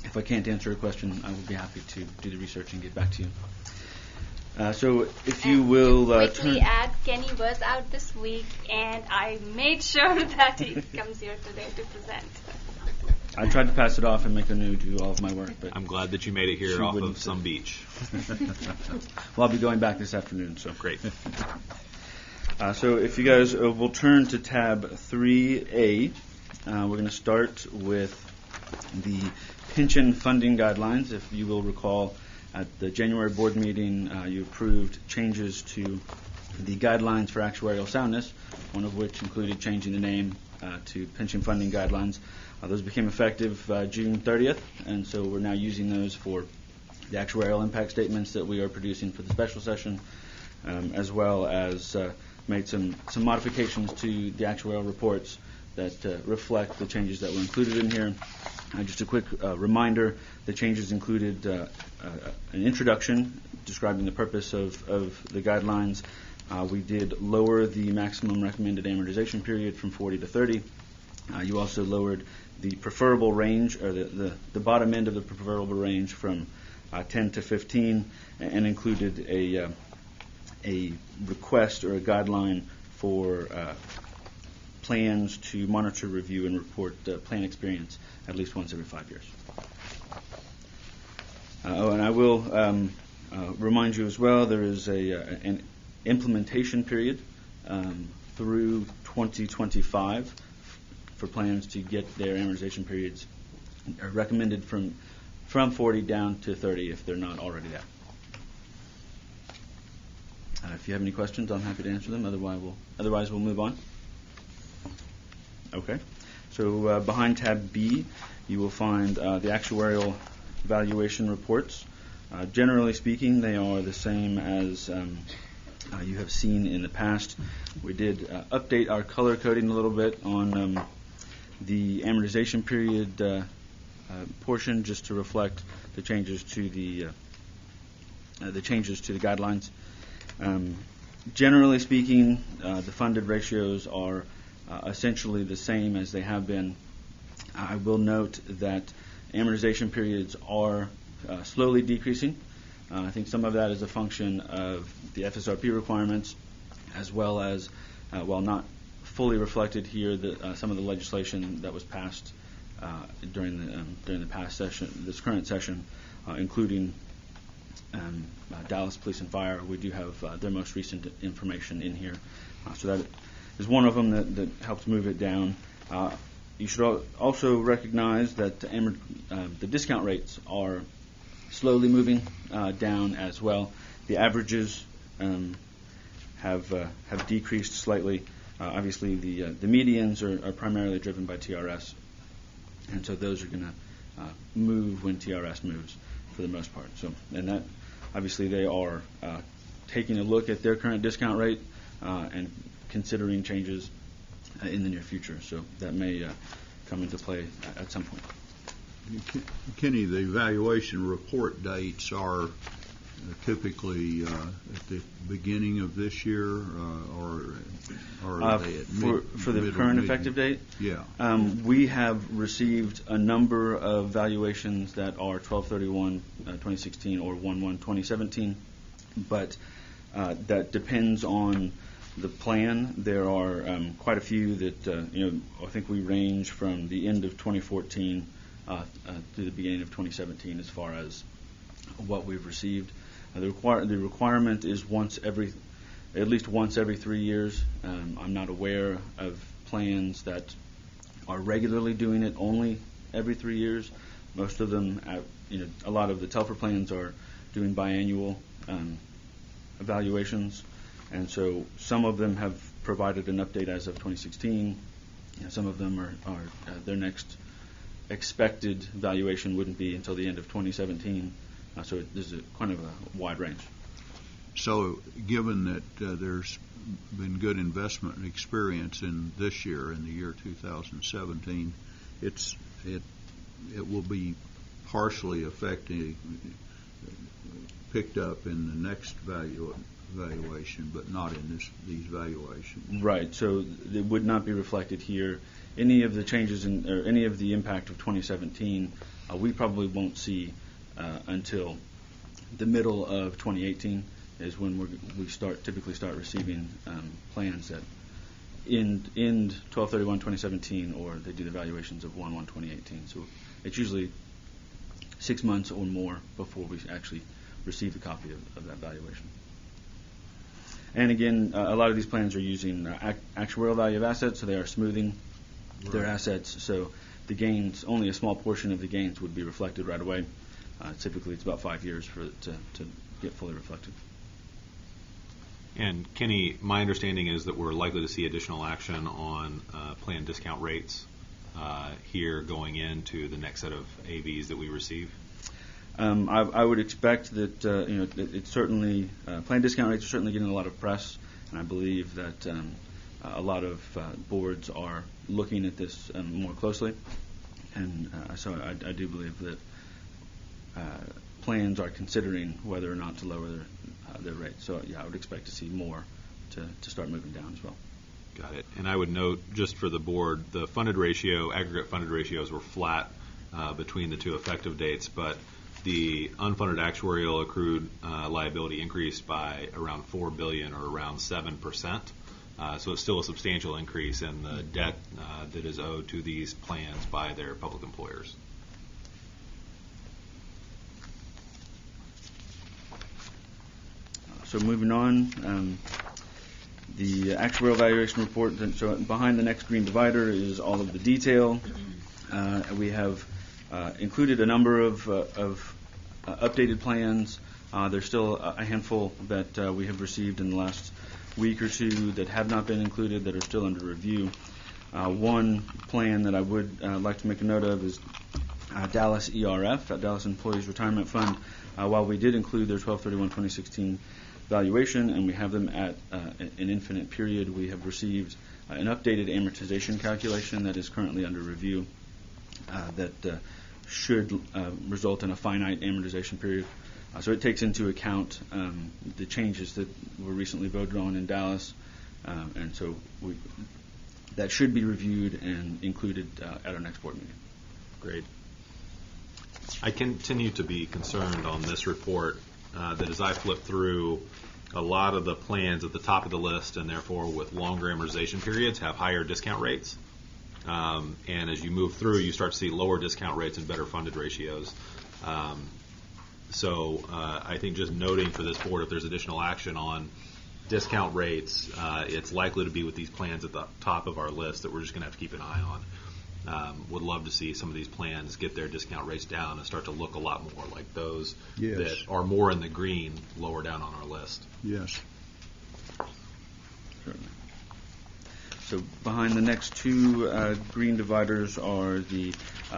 if I can't answer a question, I will be happy to do the research and get back to you. So if you will quickly add, Kenny was out this week, and I made sure that he comes here today to present. I tried to pass it off and make Anu do all of my work, but I'm glad that you made it here off of some beach. Well, I'll be going back this afternoon, so great. So if you guys will turn to tab 3A, we're going to start with the pension funding guidelines. If you will recall, at the January board meeting, you approved changes to the guidelines for actuarial soundness, one of which included changing the name to pension funding guidelines. Those became effective June 30th, and so we're now using those for the actuarial impact statements that we are producing for the special session, as well as made some modifications to the actuarial reports that reflect the changes that were included in here. Just a quick reminder, the changes included an introduction describing the purpose of the guidelines. We did lower the maximum recommended amortization period from 40 to 30. You also lowered the preferable range, or the bottom end of the preferable range, from 10 to 15, and included a request or a guideline for plans to monitor, review, and report plan experience at least once every 5 years. And I will remind you as well, there is an implementation period through 2025 for plans to get their amortization periods recommended from 40 down to 30 if they're not already there. If you have any questions, I'm happy to answer them. Otherwise, we'll move on. Okay. So behind tab B, you will find the actuarial valuation reports. Generally speaking, they are the same as you have seen in the past. We did update our color coding a little bit on the amortization period portion, just to reflect the changes to the guidelines. Generally speaking, the funded ratios are essentially the same as they have been. I will note that amortization periods are slowly decreasing. I think some of that is a function of the FSRP requirements, as well as, while not fully reflected here, some of the legislation that was passed during the past session, this current session, including Dallas Police and Fire. We do have their most recent information in here, so that is one of them that helps move it down. You should also recognize that the discount rates are slowly moving down as well. The averages have decreased slightly. Obviously, the medians are primarily driven by TRS, and so those are going to move when TRS moves for the most part. So, and that obviously they are taking a look at their current discount rate and considering changes in the near future. So that may come into play at some point. Kenny, the evaluation report dates are typically at the beginning of this year, or are they at for the current effective date? Yeah. We have received a number of valuations that are 12/31/2016 or 1/1/2017, but that depends on the plan. There are quite a few that I think we range from the end of 2014 to the beginning of 2017 as far as what we've received. The requirement is at least once every 3 years. I'm not aware of plans that are regularly doing it only every 3 years. Most of them, a lot of the Telfer plans are doing biannual evaluations, and so some of them have provided an update as of 2016. Some of them are their next expected valuation wouldn't be until the end of 2017. So there's kind of a wide range. So given that there's been good investment and experience in this year, in the year 2017, it will be partially picked up in the next valuation, but not in these valuations. Right. So it would not be reflected here. Any of the changes or any of the impact of 2017, we probably won't see until the middle of 2018 is when we typically start receiving plans that end 12/31/2017, or they do the valuations of 1/1/2018. So it's usually 6 months or more before we actually receive a copy of that valuation. And again, a lot of these plans are using actuarial value of assets, so they are smoothing their assets. So the gains, only a small portion of the gains would be reflected right away. Typically, it's about 5 years for it to get fully reflected. And Kenny, my understanding is that we're likely to see additional action on plan discount rates here going into the next set of AVs that we receive. I would expect that it's certainly plan discount rates are certainly getting a lot of press, and I believe that a lot of boards are looking at this more closely, and so I do believe that plans are considering whether or not to lower their rates. So yeah, I would expect to see more to start moving down as well. Got it. And I would note, just for the board, the aggregate funded ratios were flat between the two effective dates, but the unfunded actuarial accrued liability increased by around $4 billion, or around 7%. So it's still a substantial increase in the debt that is owed to these plans by their public employers. So moving on, the actuarial valuation report. So behind the next green divider is all of the detail. We have included a number of updated plans. There's still a handful that we have received in the last week or two that have not been included, that are still under review. One plan that I would like to make a note of is Dallas ERF, Dallas Employees Retirement Fund. While we did include their 12/31/2016 valuation, and we have them at an infinite period, we have received an updated amortization calculation that is currently under review that should result in a finite amortization period. So it takes into account the changes that were recently voted on in Dallas, and so that should be reviewed and included at our next board meeting. Great. I continue to be concerned on this report that as I flip through, a lot of the plans at the top of the list, and therefore with longer amortization periods, have higher discount rates. And as you move through, you start to see lower discount rates and better funded ratios. So I think just noting for this board, if there's additional action on discount rates, it's likely to be with these plans at the top of our list that we're just going to have to keep an eye on. Would love to see some of these plans get their discount rates down and start to look a lot more like those Yes. that are more in the green lower down on our list. Yes. Certainly. So behind the next two green dividers are the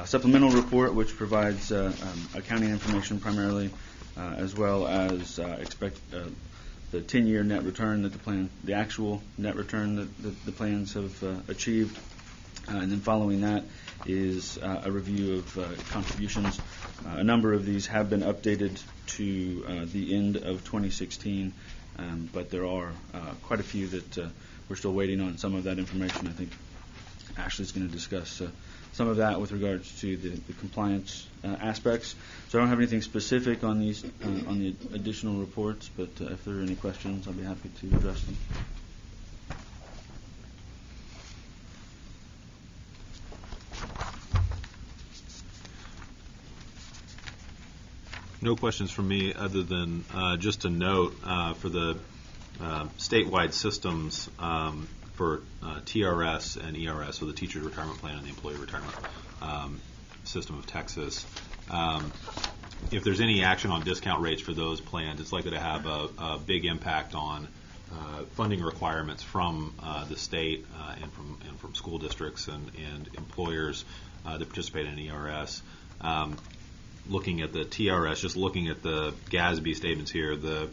supplemental report, which provides accounting information primarily, as well as the 10-year net return that the actual net return that the plans have achieved. And then following that is a review of contributions. A number of these have been updated to the end of 2016, but there are quite a few that we're still waiting on some of that information. I think Ashley's going to discuss some of that with regards to the compliance aspects. So I don't have anything specific on these on the additional reports, but if there are any questions, I'll be happy to address them. No questions from me other than just to note for the statewide systems for TRS and ERS, so the Teachers Retirement Plan and the Employee Retirement System of Texas. If there's any action on discount rates for those plans, it's likely to have a big impact on funding requirements from the state and from school districts and employers that participate in ERS. Looking at the TRS, just looking at the GASB statements here, the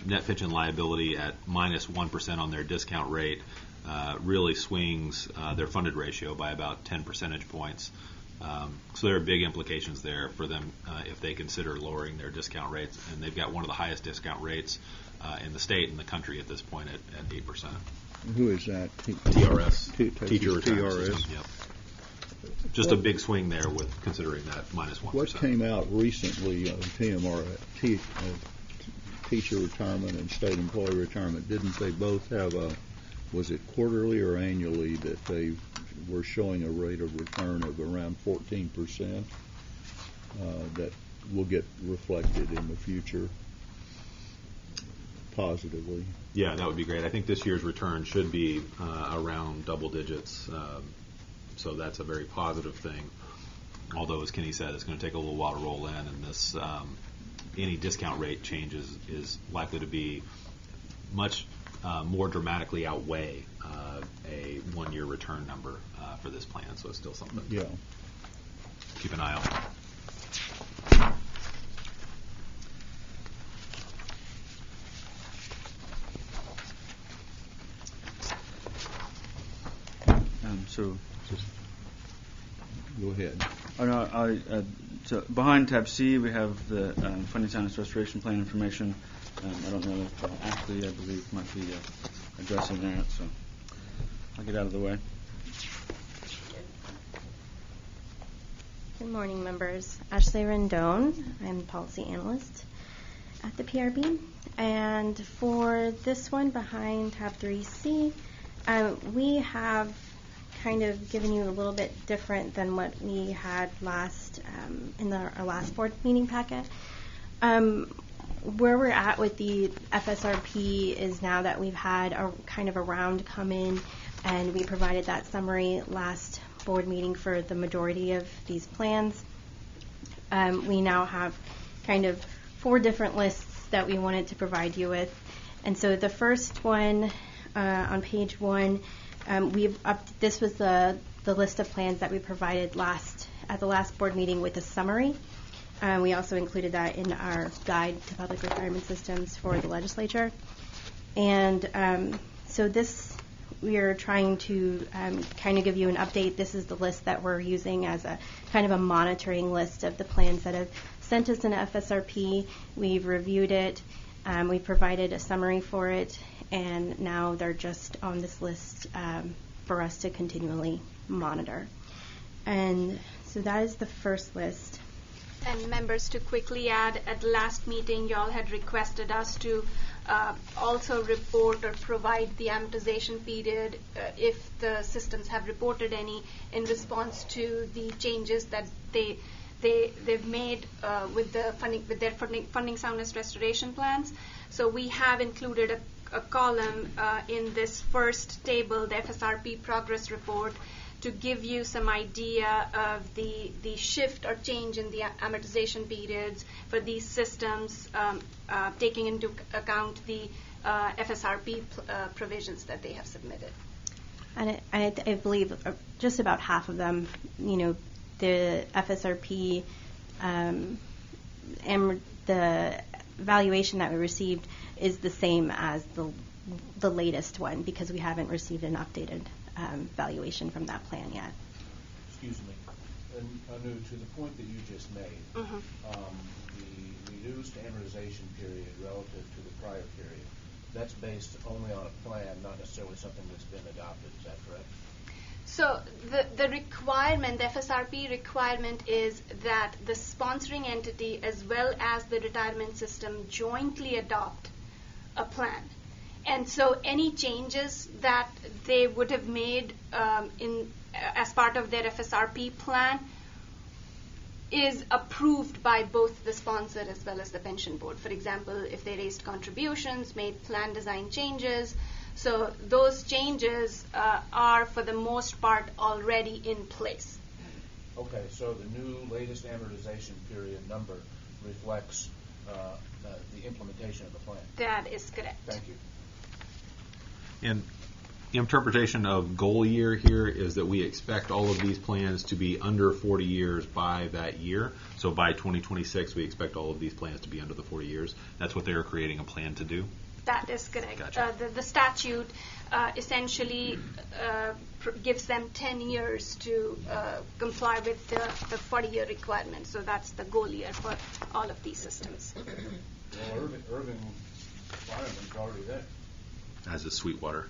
net pension liability at minus 1% on their discount rate really swings their funded ratio by about 10 percentage points. So there are big implications there for them if they consider lowering their discount rates, and they've got one of the highest discount rates in the state and the country at this point at 8%. Who is that? TRS, Texas Teacher Retirement TRS. System. Yep. Just a big swing there with considering that minus 1%. What came out recently, Tim, or teacher retirement and state employee retirement, didn't they both have was it quarterly or annually that they were showing a rate of return of around 14% that will get reflected in the future positively? Yeah, that would be great. I think this year's return should be around double digits, so that's a very positive thing. Although, as Kenny said, it's going to take a little while to roll in, and this any discount rate changes is likely to be much more dramatically outweigh a one-year return number for this plan. So it's still something to keep an eye on. So Go ahead. Oh, no, so behind tab C, we have the funding soundness restoration plan information. I don't know if Ashley, I believe, might be addressing that, so I'll get out of the way. Good morning, members. Ashley Rendon. I'm the policy analyst at the PRB. And for this one behind tab 3C, we have kind of given you a little bit different than what we had last in our last board meeting packet. Where we're at with the FSRP is now that we've had a kind of a round come in, and we provided that summary last board meeting for the majority of these plans. We now have kind of 4 different lists that we wanted to provide you with. And so the first one on page 1, this was the list of plans that we provided at the last board meeting with a summary. We also included that in our guide to public retirement systems for the legislature. And so this, we are trying to kind of give you an update. This is the list that we're using as a kind of a monitoring list of the plans that have sent us an FSRP. We've reviewed it. We provided a summary for it. And now they're just on this list for us to continually monitor. And so that is the first list. And members, to quickly add, at the last meeting, y'all had requested us to also report or provide the amortization period if the systems have reported any in response to the changes that they've made with their funding soundness restoration plans. So we have included a column in this first table, the FSRP progress report, to give you some idea of the shift or change in the amortization periods for these systems, taking into account the FSRP provisions that they have submitted. And I believe just about half of them, the FSRP and the valuation that we received is the same as the latest one, because we haven't received an updated valuation from that plan yet. Excuse me. And Anu, to the point that you just made, the reduced amortization period relative to the prior period, that's based only on a plan, not necessarily something that's been adopted. Is that correct? So the requirement, the FSRP requirement, is that the sponsoring entity as well as the retirement system jointly adopt a plan. And so any changes that they would have made as part of their FSRP plan is approved by both the sponsor as well as the pension board. For example, if they raised contributions, made plan design changes, so those changes are for the most part already in place. Okay, so the new latest amortization period number reflects the implementation of the plan. That is correct. Thank you. And the interpretation of goal year here is that we expect all of these plans to be under 40 years by that year. So by 2026, we expect all of these plans to be under the 40 years. That's what they're creating a plan to do. That is correct. Gotcha. The statute essentially gives them 10 years to comply with the 40-year requirement. So that's the goal year for all of these systems. Well, Irving Fireman's already there. As is Sweetwater.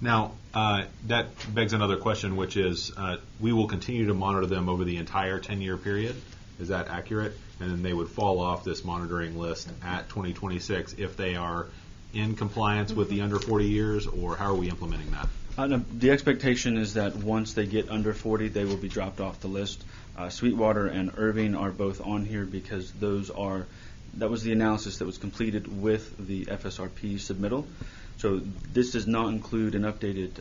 Now, that begs another question, which is we will continue to monitor them over the entire 10-year period. Is that accurate? And then they would fall off this monitoring list at 2026 if they are in compliance with the under 40 years, or how are we implementing that? No, the expectation is that once they get under 40, they will be dropped off the list. Sweetwater and Irving are both on here because that was the analysis that was completed with the FSRP submittal. So this does not include an updated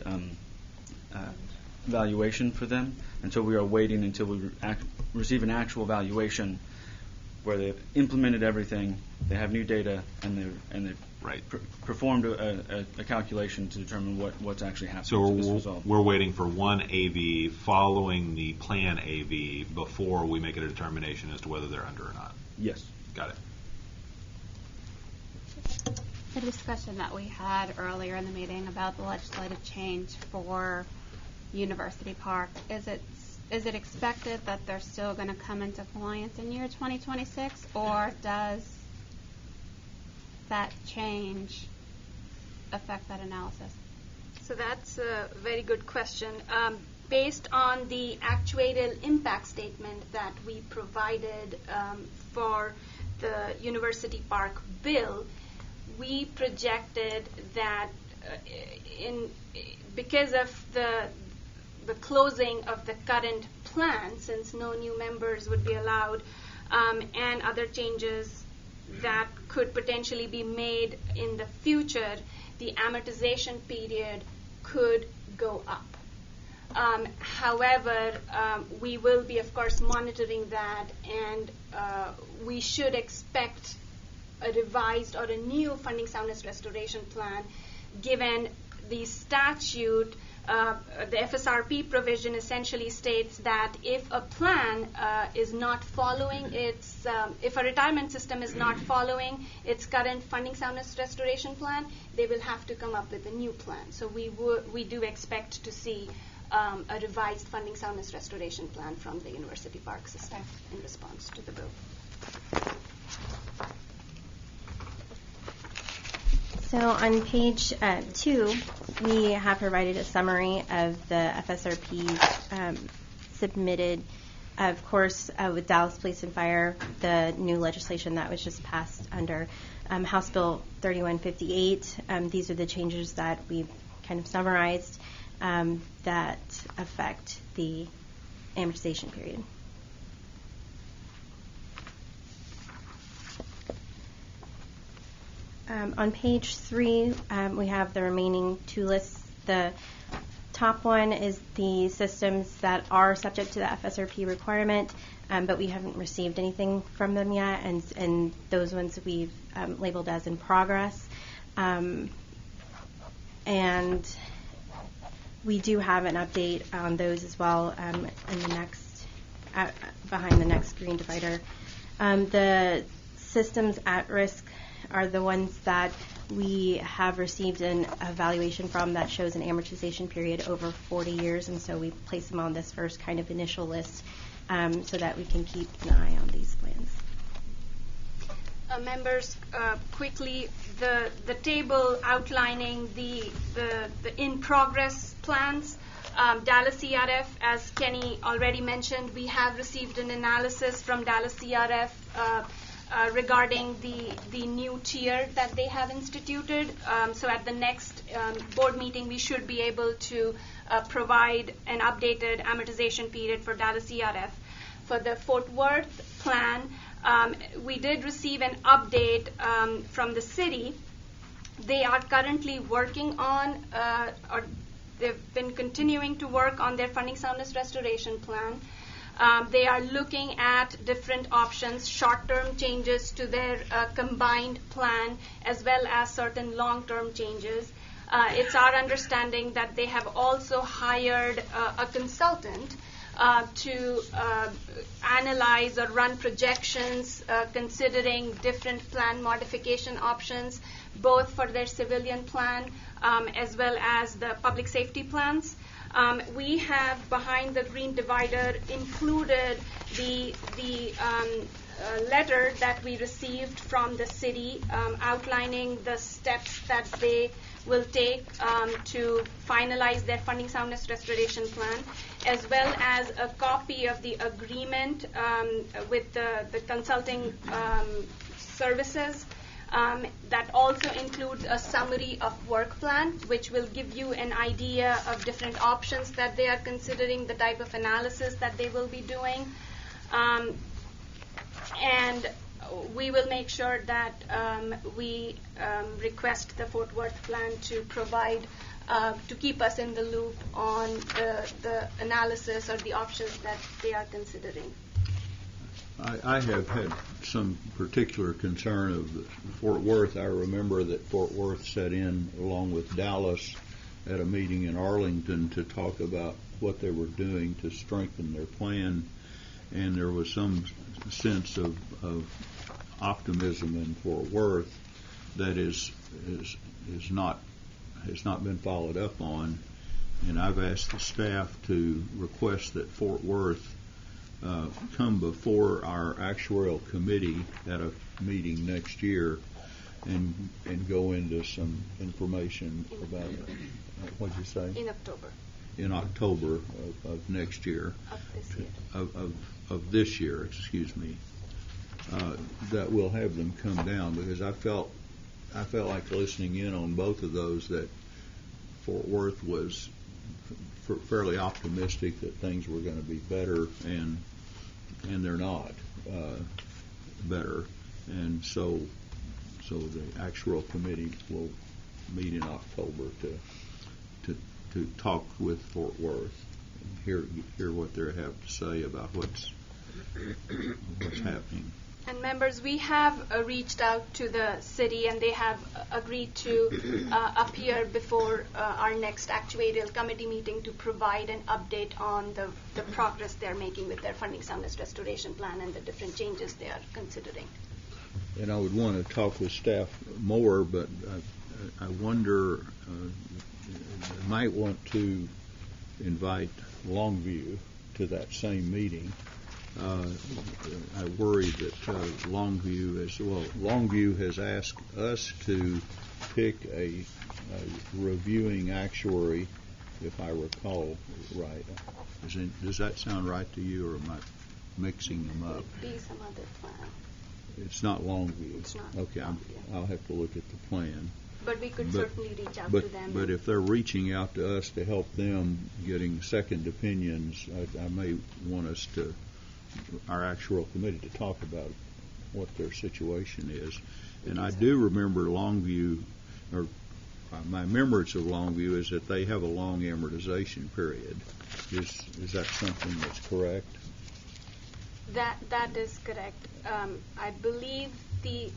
valuation for them, and so we are waiting until we receive an actual valuation where they've implemented everything, they have new data, and they've Right. Performed a calculation to determine what's actually happening. So to this result. we're waiting for one AV following the plan AV before we make a determination as to whether they're under or not. Yes. Got it. The discussion that we had earlier in the meeting about the legislative change for University Park, is it expected that they're still going to come into compliance in year 2026, or does that change affect that analysis? So that's a very good question. Based on the actuarial impact statement that we provided for the University Park bill, we projected that because of the closing of the current plan, since no new members would be allowed, and other changes that could potentially be made in the future, the amortization period could go up. However, we will be, of course, monitoring that, and we should expect a revised or a new funding soundness restoration plan, given the statute. The FSRP provision essentially states that if a plan is not following its, if a retirement system is not following its current funding soundness restoration plan, they will have to come up with a new plan. So we do expect to see a revised funding soundness restoration plan from the University Park system in response to the bill. So on page 2, we have provided a summary of the FSRP submitted of course, with Dallas Police and Fire, the new legislation that was just passed under House Bill 3158, these are the changes that we've kind of summarized that affect the amortization period. On page 3, we have the remaining 2 lists. The top one is the systems that are subject to the FSRP requirement, but we haven't received anything from them yet, and those ones we've labeled as in progress. And we do have an update on those as well in the next, behind the next green divider. The systems at risk are the ones that we have received an evaluation from that shows an amortization period over 40 years, and so we place them on this first kind of initial list so that we can keep an eye on these plans. Members, quickly, the table outlining the in-progress plans, Dallas CRF, as Kenny already mentioned, we have received an analysis from Dallas CRF regarding the new tier that they have instituted. So at the next board meeting, we should be able to provide an updated amortization period for Dallas CRF. For the Fort Worth plan, we did receive an update from the city. They are currently working on, or they've been continuing to work on their funding soundness restoration plan. They are looking at different options, short-term changes to their combined plan, as well as certain long-term changes. It's our understanding that they have also hired a consultant to analyze or run projections considering different plan modification options, both for their civilian plan as well as the public safety plans. We have, behind the green divider, included the letter that we received from the city outlining the steps that they will take to finalize their funding soundness restoration plan, as well as a copy of the agreement with the consulting services. That also includes a summary of work plan, which will give you an idea of different options that they are considering, the type of analysis that they will be doing. And we will make sure that we request the Fort Worth plan to provide, to keep us in the loop on the analysis or the options that they are considering. I have had some particular concern of Fort Worth. I remember that Fort Worth sat in along with Dallas at a meeting in Arlington to talk about what they were doing to strengthen their plan, and there was some sense of optimism in Fort Worth that has not been followed up on. And I've asked the staff to request that Fort Worth come before our actuarial committee at a meeting next year and go into some information about what did you say? In October. In October of next year. Of this year. Of this year, excuse me. That we'll have them come down, because I felt like listening in on both of those that Fort Worth was fairly optimistic that things were going to be better, and they're not better. And so the actuarial committee will meet in October to talk with Fort Worth and hear what they have to say about what's happening. And members, we have reached out to the city, and they have agreed to appear before our next actuarial committee meeting to provide an update on the progress they're making with their funding soundness restoration plan and the different changes they are considering. And I would want to talk with staff more, but I wonder, I might want to invite Longview to that same meeting. I worry that Longview has asked us to pick a reviewing actuary, if I recall right. Does that sound right to you, or am I mixing them up. Be some other plan. It's not Longview. It's not Okay, Longview. I'll have to look at the plan. But we could But- certainly reach out But, to them. but if they're reaching out to us to help them getting second opinions, I may want us to, our actual committee, to talk about what their situation is. And I do remember Longview, or my remembrance of Longview is that they have a long amortization period. Is that something that's correct? That is correct. I believe the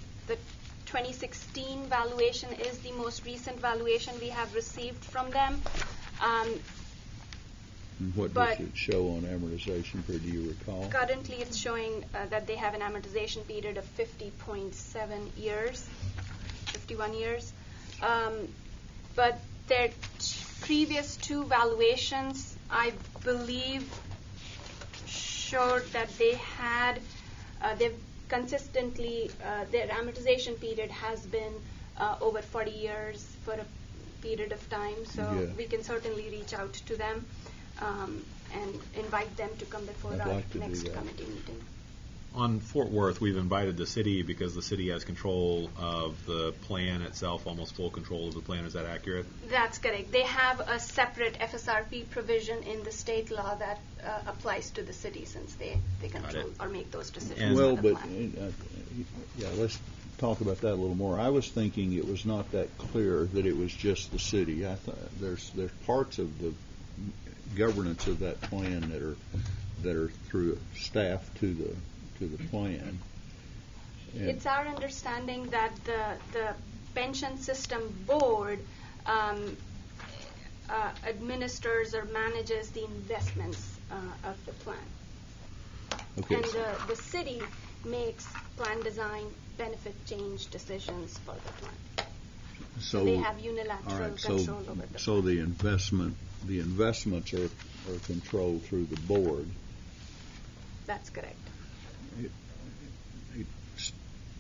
2016 valuation is the most recent valuation we have received from them. And what But- does it show on amortization period, do you recall? Currently, it's showing that they have an amortization period of 50.7 years, 51 years. But their previous two valuations, I believe, showed that they had, they've consistently, their amortization period has been over 40 years for a period of time. So Yeah. we can certainly reach out to them and invite them to come before I'd our like to do next that. committee meeting. On Fort Worth, we've invited the city because the city has control of the plan itself, almost full control of the plan. Is that accurate? That's correct. They have a separate FSRP provision in the state law that applies to the city since they control it. or make those decisions And- Well, on the but, plan. yeah, let's talk about that a little more. I was thinking it was not that clear that it was just the city. I thought there's parts of the governance of that plan that are through staff to the plan. And- It's our understanding that the pension system board administers or manages the investments of the plan. Okay. And the city makes plan design, benefit change decisions for the plan. So they have unilateral all right, control over the so the investments are controlled through the board. That's correct.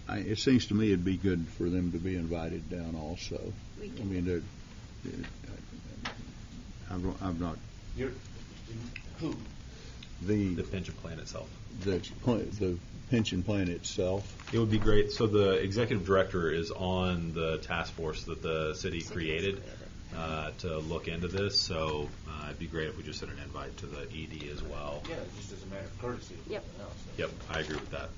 It seems to me it'd be good for them to be invited down also. We I can- mean, I'm not Who? The pension plan itself. the pension plan itself. It would be great. So the executive director is on the task force that the city created to look into this. So it'd be great if we just sent an invite to the ED as well. Yeah, just as a matter of courtesy. if Yep. nothing else. Yep, I agree with that.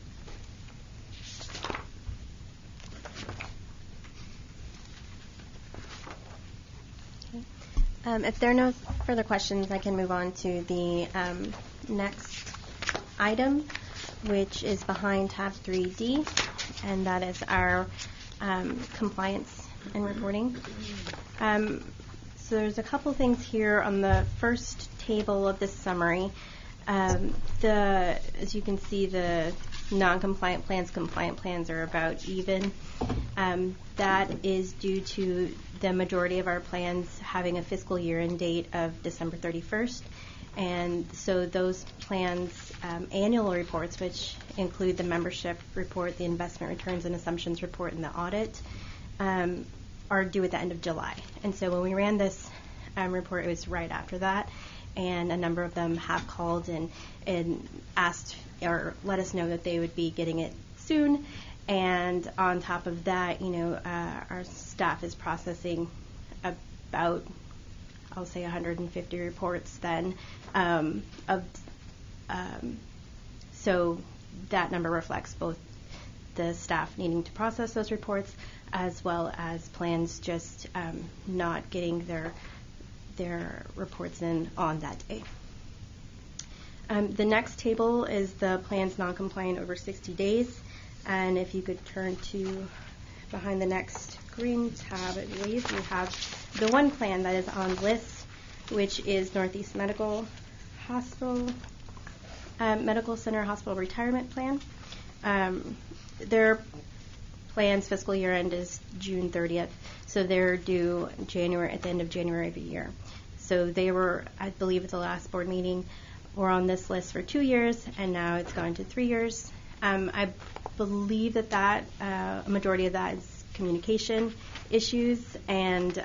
If there are no further questions, I can move on to the next item, which is behind tab 3D, and that is our compliance and reporting. So there's a couple things here on the first table of this summary. As you can see, the non-compliant plans, compliant plans are about even. That is due to the majority of our plans having a fiscal year end date of December 31st. And so those plans' annual reports, which include the membership report, the investment returns and assumptions report, and the audit, are due at the end of July. And so when we ran this report, it was right after that. And a number of them have called and asked or let us know that they would be getting it soon. And on top of that, our staff is processing about, I'll say, 150 reports then. So that number reflects both the staff needing to process those reports as well as plans just not getting their reports in on that day. The next table is the plans non-compliant over 60 days. And if you could turn to behind the next green tab, I believe, you have the one plan that is on list, which is Northeast Medical Hospital, Medical Center Hospital Retirement Plan. Their plan's fiscal year end is June 30th, so they're due at the end of January of a year. So they were, I believe at the last board meeting, were on this list for 2 years, and now it's gone to 3 years. I believe that a majority of that is communication issues, and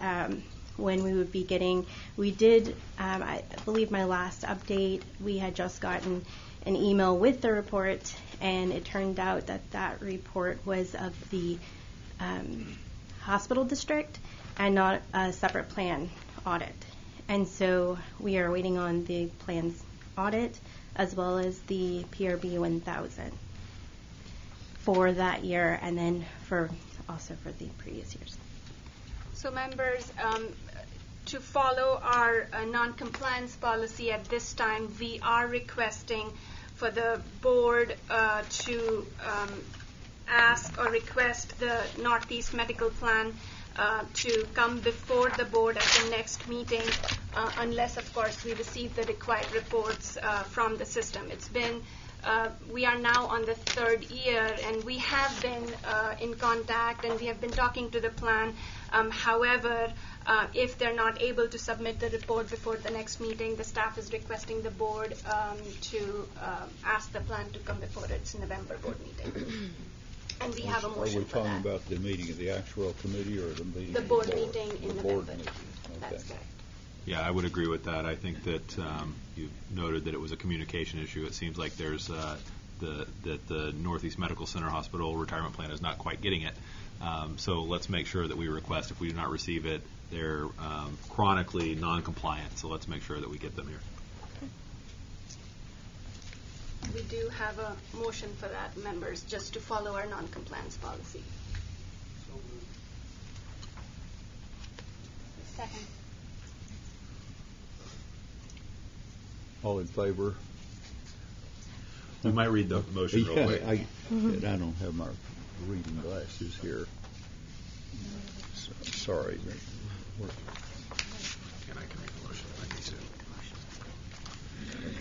when we would be getting, we did, I believe my last update, we had just gotten an email with the report, and it turned out that that report was of the hospital district and not a separate plan audit. And so we are waiting on the plan's audit as well as the PRB 1000 for that year, and then also for the previous years. So members, to follow our non-compliance policy at this time, we are requesting for the board to ask or request the Northeast Medical Plan to come before the board at the next meeting, unless, of course, we receive the required reports from the system. It's been we are now on the third year, and we have been in contact, and we have been talking to the plan. However, if they're not able to submit the report before the next meeting, the staff is requesting the board to ask the plan to come before its November board meeting. And we have a motion Are we for talking that. about the meeting of the actual committee or the meeting The of board the board? meeting in The November. board meeting, okay. That's correct. Yeah, I would agree with that. I think that you noted that it was a communication issue. It seems like there's that the Northeast Medical Center Hospital retirement plan is not quite getting it. So let's make sure that we request, if we do not receive it, they're chronically non-compliant. So let's make sure that we get them here. We do have a motion for that, members, just to follow our non-compliance policy. Second. All in favor? We might read the motion real quick. I don't have my reading glasses here. Sorry. And I can read the motion if I need to.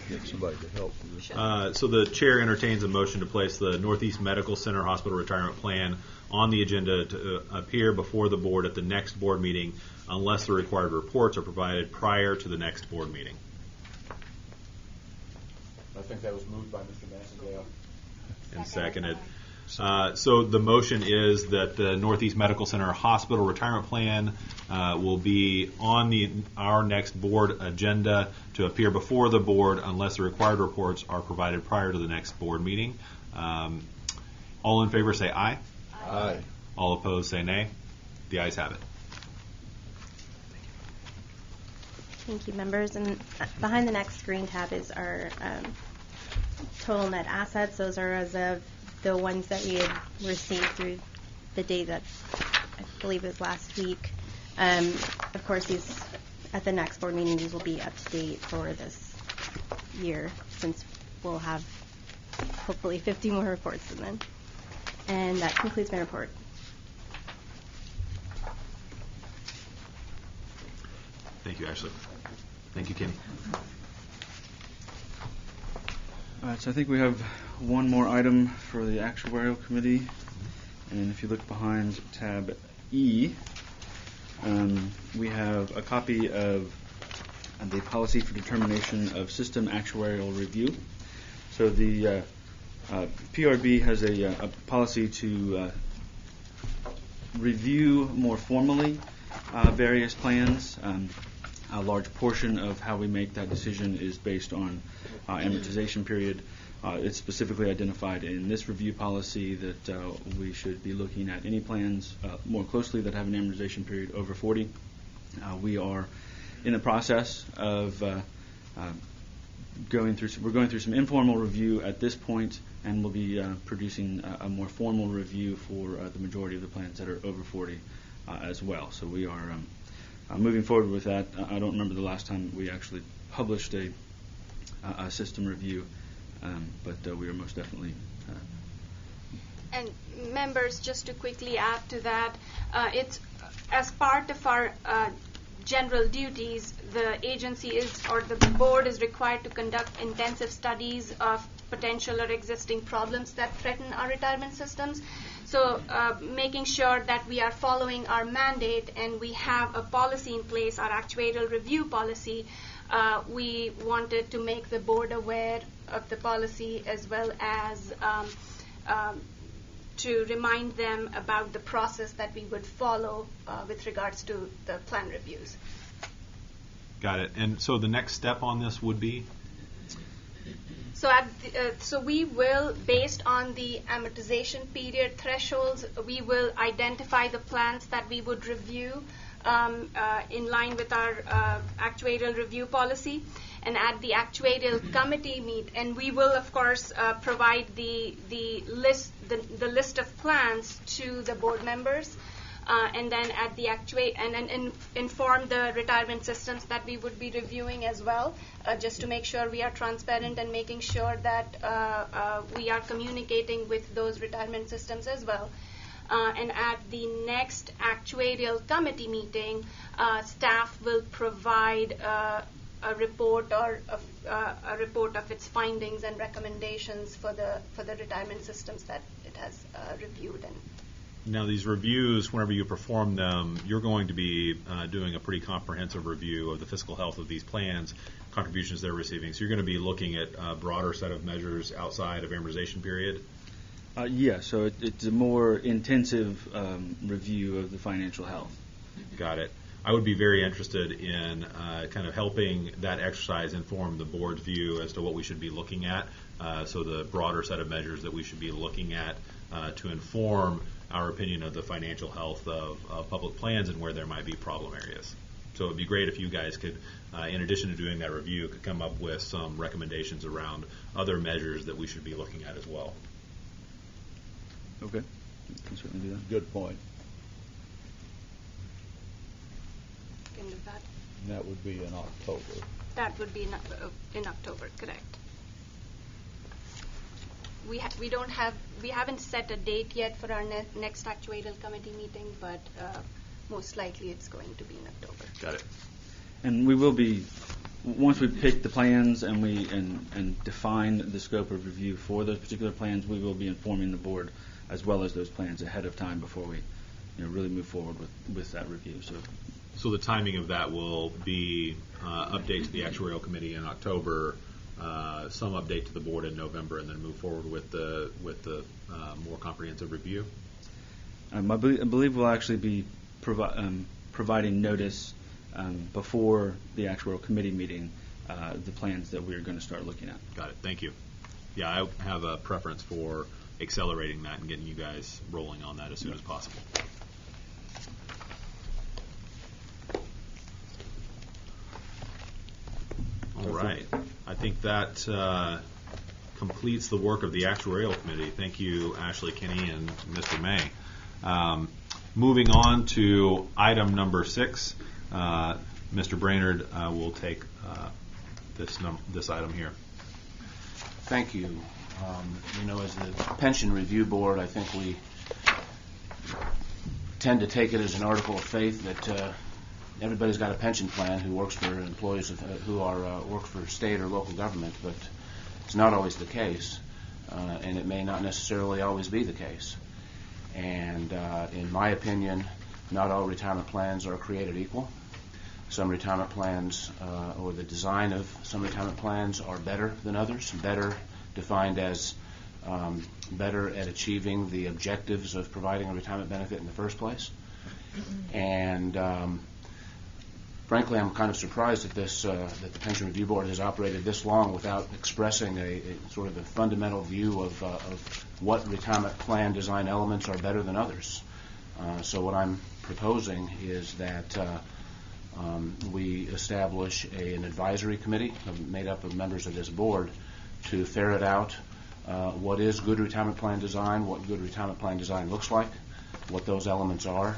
Get somebody to help with this. So the chair entertains a motion to place the Northeast Medical Center Hospital Retirement Plan on the agenda to appear before the board at the next board meeting unless the required reports are provided prior to the next board meeting. I think that was moved by Mr. Massengale. And seconded. So the motion is that the Northeast Medical Center Hospital Retirement Plan will be on our next board agenda to appear before the board unless the required reports are provided prior to the next board meeting. All in favor say aye. Aye. All opposed say nay. The ayes have it. Thank you, members. And behind the next screen tab is our total net assets. Those are as of the ones that we had received through the date that I believe was last week. Of course, these at the next board meeting, these will be up to date for this year, since we'll have hopefully 50 more reports than then. And that concludes my report. Thank you, Ashley. Thank you, Kenny. All right, so I think we have one more item for the actuarial committee, and if you look behind tab E, we have a copy of the policy for determination of system actuarial review. So the PRB has a policy to review more formally various plans. A large portion of how we make that decision is based on amortization period. It's specifically identified in this review policy that we should be looking at any plans more closely that have an amortization period over 40. We are in the process of going through some informal review at this point, and we'll be producing a more formal review for the majority of the plans that are over 40 as well. So we are moving forward with that. I don't remember the last time we actually published a system review, but we are most definitely. And members, just to quickly add to that, it's as part of our general duties, the agency is, or the board is required to conduct intensive studies of potential or existing problems that threaten our retirement systems. So making sure that we are following our mandate and we have a policy in place, our actuarial review policy, we wanted to make the board aware of the policy as well as to remind them about the process that we would follow with regards to the plan reviews. Got it. And so the next step on this would be? So we will, based on the amortization period thresholds, we will identify the plans that we would review in line with our actuarial review policy. And at the actuarial committee meet, and we will of course provide the list of plans to the board members. And then at the inform the retirement systems that we would be reviewing as well, just to make sure we are transparent and making sure that we are communicating with those retirement systems as well. And at the next actuarial committee meeting, staff will provide a report of its findings and recommendations for the retirement systems that it has reviewed. And now, these reviews, whenever you perform them, you're going to be doing a pretty comprehensive review of the fiscal health of these plans, contributions they're receiving. So you're going to be looking at a broader set of measures outside of amortization period? Yeah, so it's a more intensive review of the financial health. Got it. I would be very interested in kind of helping that exercise inform the board's view as to what we should be looking at, so the broader set of measures that we should be looking at to inform our opinion of the financial health of public plans and where there might be problem areas. So it would be great if you guys could, in addition to doing that review, could come up with some recommendations around other measures that we should be looking at as well. Okay, we can certainly do that. Good point. can do that. And that would be in October. That would be in October, correct. We haven't set a date yet for our next actuarial committee meeting, but most likely it's going to be in October. Got it. And we will be, once we pick the plans and and define the scope of review for those particular plans, we will be informing the board as well as those plans ahead of time before we really move forward with that review. So the timing of that will be update to the actuarial committee in October, some update to the board in November, and then move forward with the more comprehensive review. I believe we'll actually be providing notice before the actuarial committee meeting, the plans that we're going to start looking at. Got it. Thank you. Yeah, I have a preference for accelerating that and getting you guys rolling on that as soon as possible. All right. I think that completes the work of the actuarial committee. Thank you, Ashley Kinney and Mr. May. Moving on to item number 6, Mr. Brainerd will take this item here. Thank you. As the Pension Review Board, I think we tend to take it as an article of faith that everybody's got a pension plan who works for employees who are work for state or local government, but it's not always the case, and it may not necessarily always be the case. And in my opinion, not all retirement plans are created equal. Some retirement plans, or the design of some retirement plans, are better than others, better defined as better at achieving the objectives of providing a retirement benefit in the first place. And frankly, I'm kind of surprised that that the Pension Review Board has operated this long without expressing a sort of a fundamental view of what retirement plan design elements are better than others. So what I'm proposing is that we establish an advisory committee made up of members of this board to ferret out what is good retirement plan design, what good retirement plan design looks like, what those elements are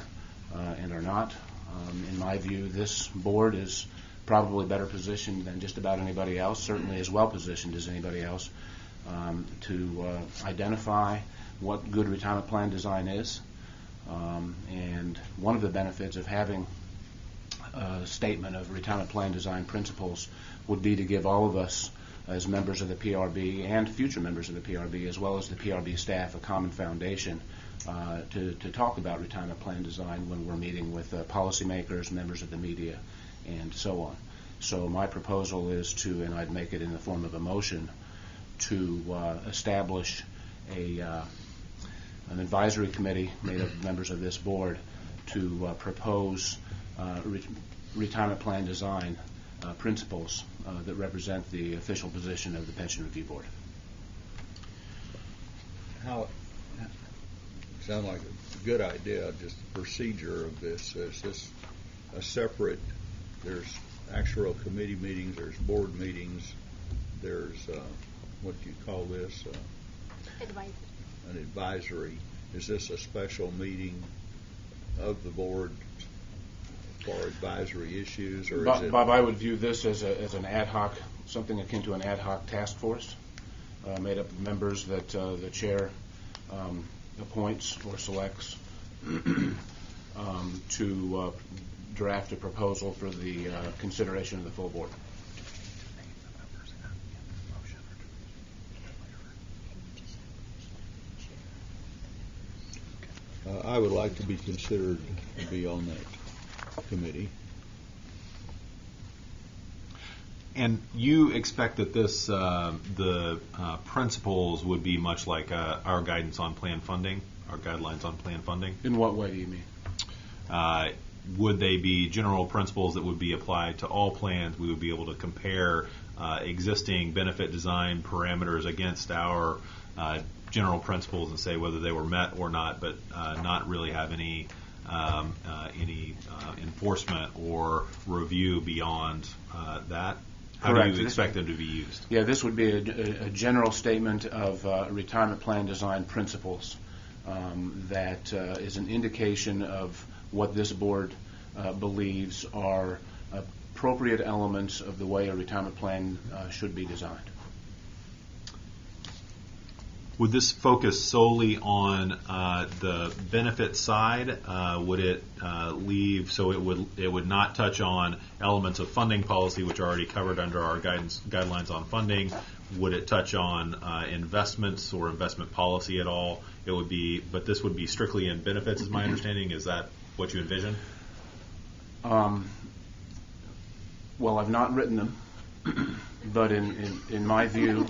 and are not. In my view, this board is probably better positioned than just about anybody else, certainly as well positioned as anybody else, to identify what good retirement plan design is. And one of the benefits of having a statement of retirement plan design principles would be to give all of us as members of the PRB and future members of the PRB, as well as the PRB staff, a common foundation to talk about retirement plan design when we're meeting with policymakers, members of the media, and so on. So my proposal is to, and I'd make it in the form of a motion, to establish an advisory committee made of members of this board to propose retirement plan design principles that represent the official position of the Pension Review Board. How, sound like a good idea, just the procedure of this. Is this a separate, there's actual committee meetings, there's board meetings, there's, what do you call this? Advisory. An advisory. Is this a special meeting of the board for advisory issues, or is it? Bob, I would view this as an ad hoc, something akin to an ad hoc task force, made up of members that the chair appoints or selects to draft a proposal for the consideration of the full board. I would like to be considered to be on that committee. And you expect that this, the principles would be much like our guidance on plan funding, our guidelines on plan funding? In what way do you mean? Would they be general principles that would be applied to all plans? We would be able to compare existing benefit design parameters against our general principles and say whether they were met or not, but not really have any enforcement or review beyond that? How Correct. do you expect them to be used? Yeah, this would be a general statement of retirement plan design principles that is an indication of what this board believes are appropriate elements of the way a retirement plan should be designed. Would this focus solely on the benefit side? Would it leave so it would not touch on elements of funding policy, which are already covered under our guidelines on funding? Would it touch on investments or investment policy at all? It would be, but this would be strictly in benefits, is my understanding. Is that what you envision? Well, I've not written them, but in my view,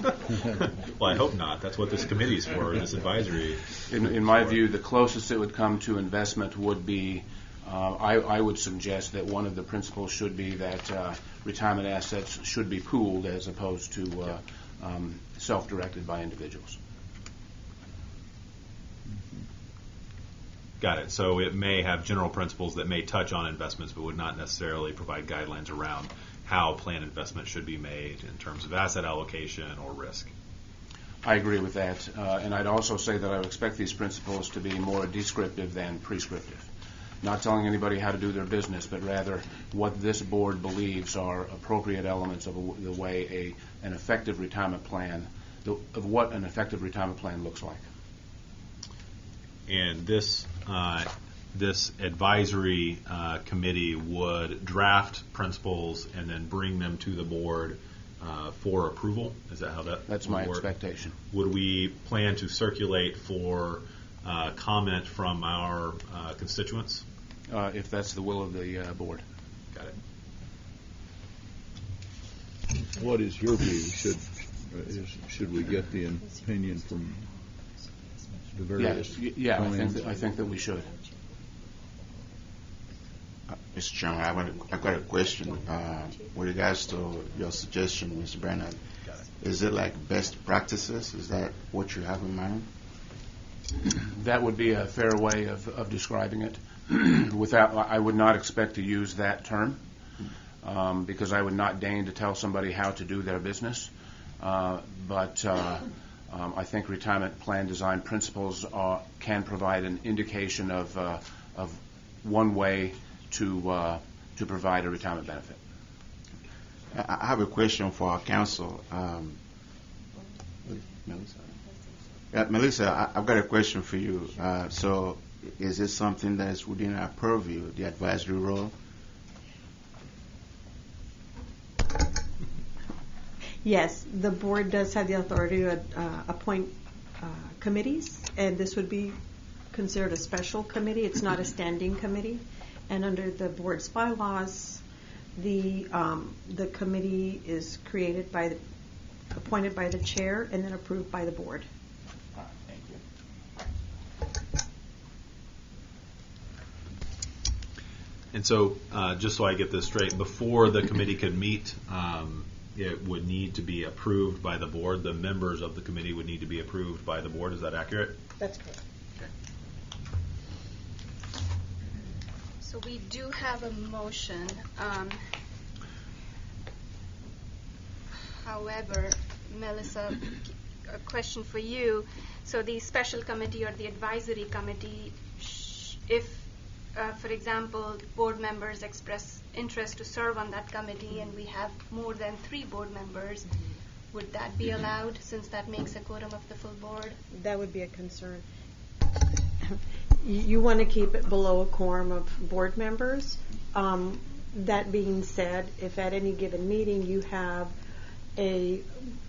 Well, I hope not. That's what this committee is for, this advisory. in my view, the closest it would come to investment would be, I would suggest that one of the principles should be that retirement assets should be pooled as opposed to self-directed by individuals. Got it. So it may have general principles that may touch on investments, but would not necessarily provide guidelines around how plan investment should be made in terms of asset allocation or risk. I agree with that. And I'd also say that I would expect these principles to be more descriptive than prescriptive. Not telling anybody how to do their business, but rather what this board believes are appropriate elements of the way an effective retirement plan, of what an effective retirement plan looks like. And this advisory committee would draft principles and then bring them to the board for approval. Is that how That's my expectation. Would we plan to circulate for comment from our constituents? If that's the will of the board. Got it. What is your view? Should we get the opinion from the various plans? I think that we should. Mr. Chairman, I've got a question with regards to your suggestion, Mr. Bernard. Is it like best practices? Is that what you have in mind? That would be a fair way of describing it. I would not expect to use that term because I would not deign to tell somebody how to do their business. But I think retirement plan design principles can provide an indication of one way to provide a retirement benefit. I have a question for our counsel. Melissa, I've got a question for you. So is this something that is within our purview, the advisory role? Yes, the board does have the authority to appoint committees, and this would be considered a special committee. It's not a standing committee. And under the board's bylaws, the committee is appointed by the chair and then approved by the board. Thank you. And so, just so I get this straight, before the committee could meet, it would need to be approved by the board. The members of the committee would need to be approved by the board. Is that accurate? That's correct. So we do have a motion. However, Melissa, a question for you. So the special committee or the advisory committee, if, for example, board members express interest to serve on that committee and we have more than 3 board members, would that be allowed since that makes a quorum of the full board? That would be a concern. You want to keep it below a quorum of board members. That being said, if at any given meeting you have a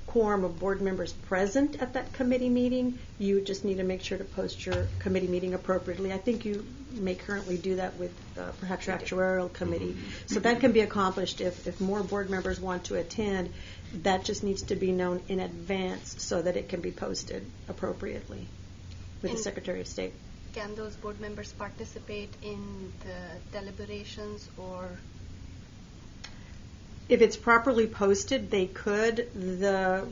quorum of board members present at that committee meeting, you just need to make sure to post your committee meeting appropriately. I think you may currently do that with perhaps your actuarial committee. So that can be accomplished if more board members want to attend. That just needs to be known in advance so that it can be posted appropriately with the Secretary of State. Can those board members participate in the deliberations, or? If it's properly posted, they could. The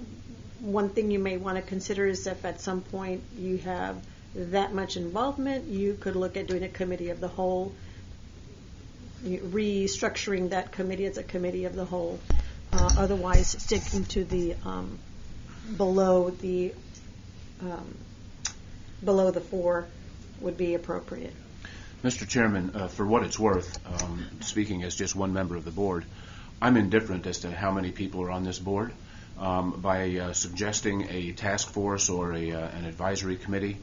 one thing you may want to consider is if at some point you have that much involvement, you could look at doing a committee of the whole, restructuring that committee as a committee of the whole. Otherwise, sticking to the below the 4 would be appropriate. Mr. Chairman, for what it's worth, speaking as just one member of the board, I'm indifferent as to how many people are on this board. By suggesting a task force or an advisory committee,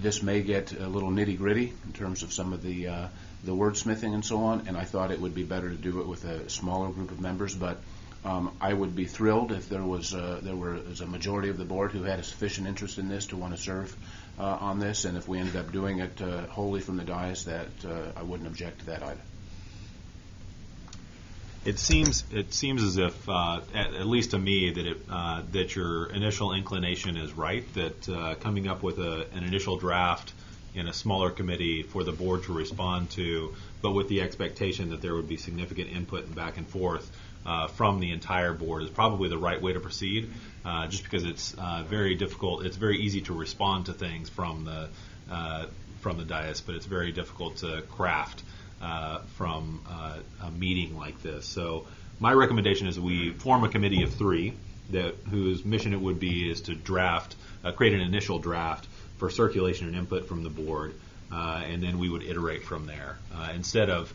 this may get a little nitty-gritty in terms of some of the wordsmithing and so on, and I thought it would be better to do it with a smaller group of members, but I would be thrilled if there was a majority of the board who had a sufficient interest in this to want to serve on this, and if we ended up doing it wholly from the dais, that I wouldn't object to that either. It seems as if, at least to me, that your initial inclination is right. That coming up with an initial draft in a smaller committee for the board to respond to, but with the expectation that there would be significant input and back and forth from the entire board, is probably the right way to proceed. Just because it's very difficult. It's very easy to respond to things from the dais, but it's very difficult to craft from a meeting like this. So my recommendation is we form a committee of 3 whose mission it would be is to create an initial draft for circulation and input from the board, and then we would iterate from there instead of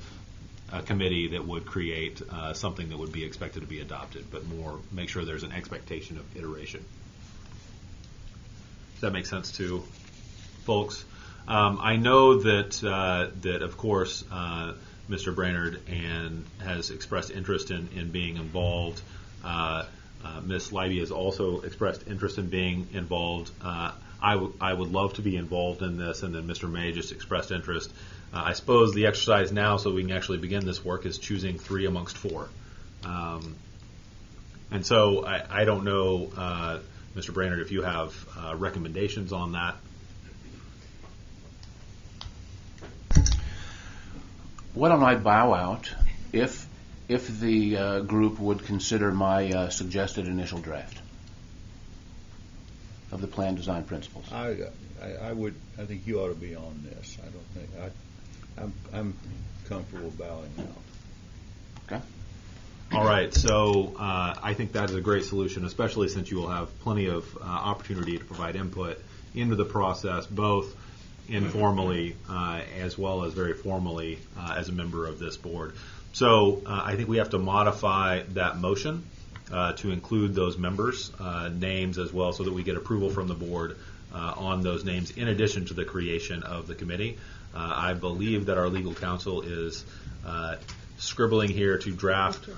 a committee that would create something that would be expected to be adopted, but more make sure there's an expectation of iteration. Does that make sense to folks? I know that of course Mr. Brainerd has expressed interest in being involved. Ms. Leiby has also expressed interest in being involved. I would love to be involved in this, and then Mr. May just expressed interest. I suppose the exercise now, so we can actually begin this work, is choosing 3 amongst 4. And so I don't know, Mr. Brainerd, if you have recommendations on that. Why don't I bow out if the group would consider my suggested initial draft of the plan design principles? I think you ought to be on this. I don't think I'm comfortable bowing out. Okay. All right. So I think that is a great solution, especially since you will have plenty of opportunity to provide input into the process, both informally as well as very formally as a member of this board. So I think we have to modify that motion to include those members' names as well, so that we get approval from the board on those names in addition to the creation of the committee. I believe that our legal counsel is scribbling here to draft.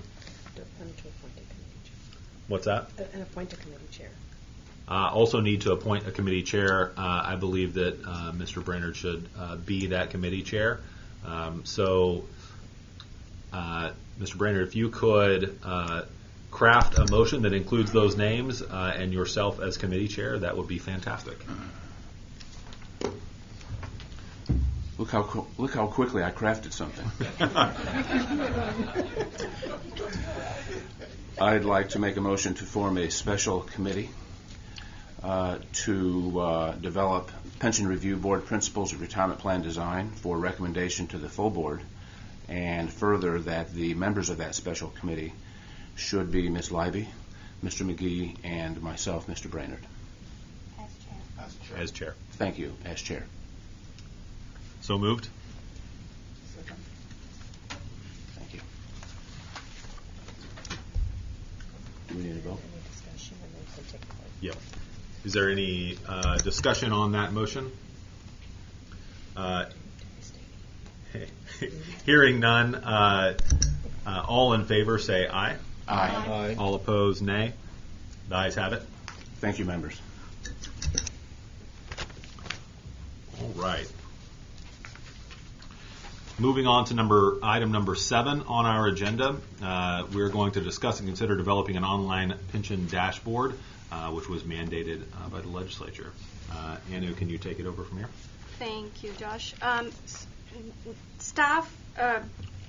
What's that? And appoint a committee chair. Also need to appoint a committee chair. I believe that Mr. Brainerd should be that committee chair. So, Mr. Brainerd, if you could craft a motion that includes those names and yourself as committee chair, that would be fantastic. Look how quickly I crafted something. I'd like to make a motion to form a special committee to develop pension review board principles of retirement plan design for recommendation to the full board, and further that the members of that special committee should be Ms. Livey, Mr. McGee, and myself, Mr. Brainerd. As chair. Thank you, as chair. So moved. Thank you. Do we need a vote? Yep. Is there any discussion on that motion? Hearing none, all in favor say aye. Aye. All opposed, nay. The ayes have it. Thank you, members. All right. Moving on to item number 7 on our agenda, we're going to discuss and consider developing an online pension dashboard, which was mandated by the legislature. Anu, can you take it over from here? Thank you, Josh. Staff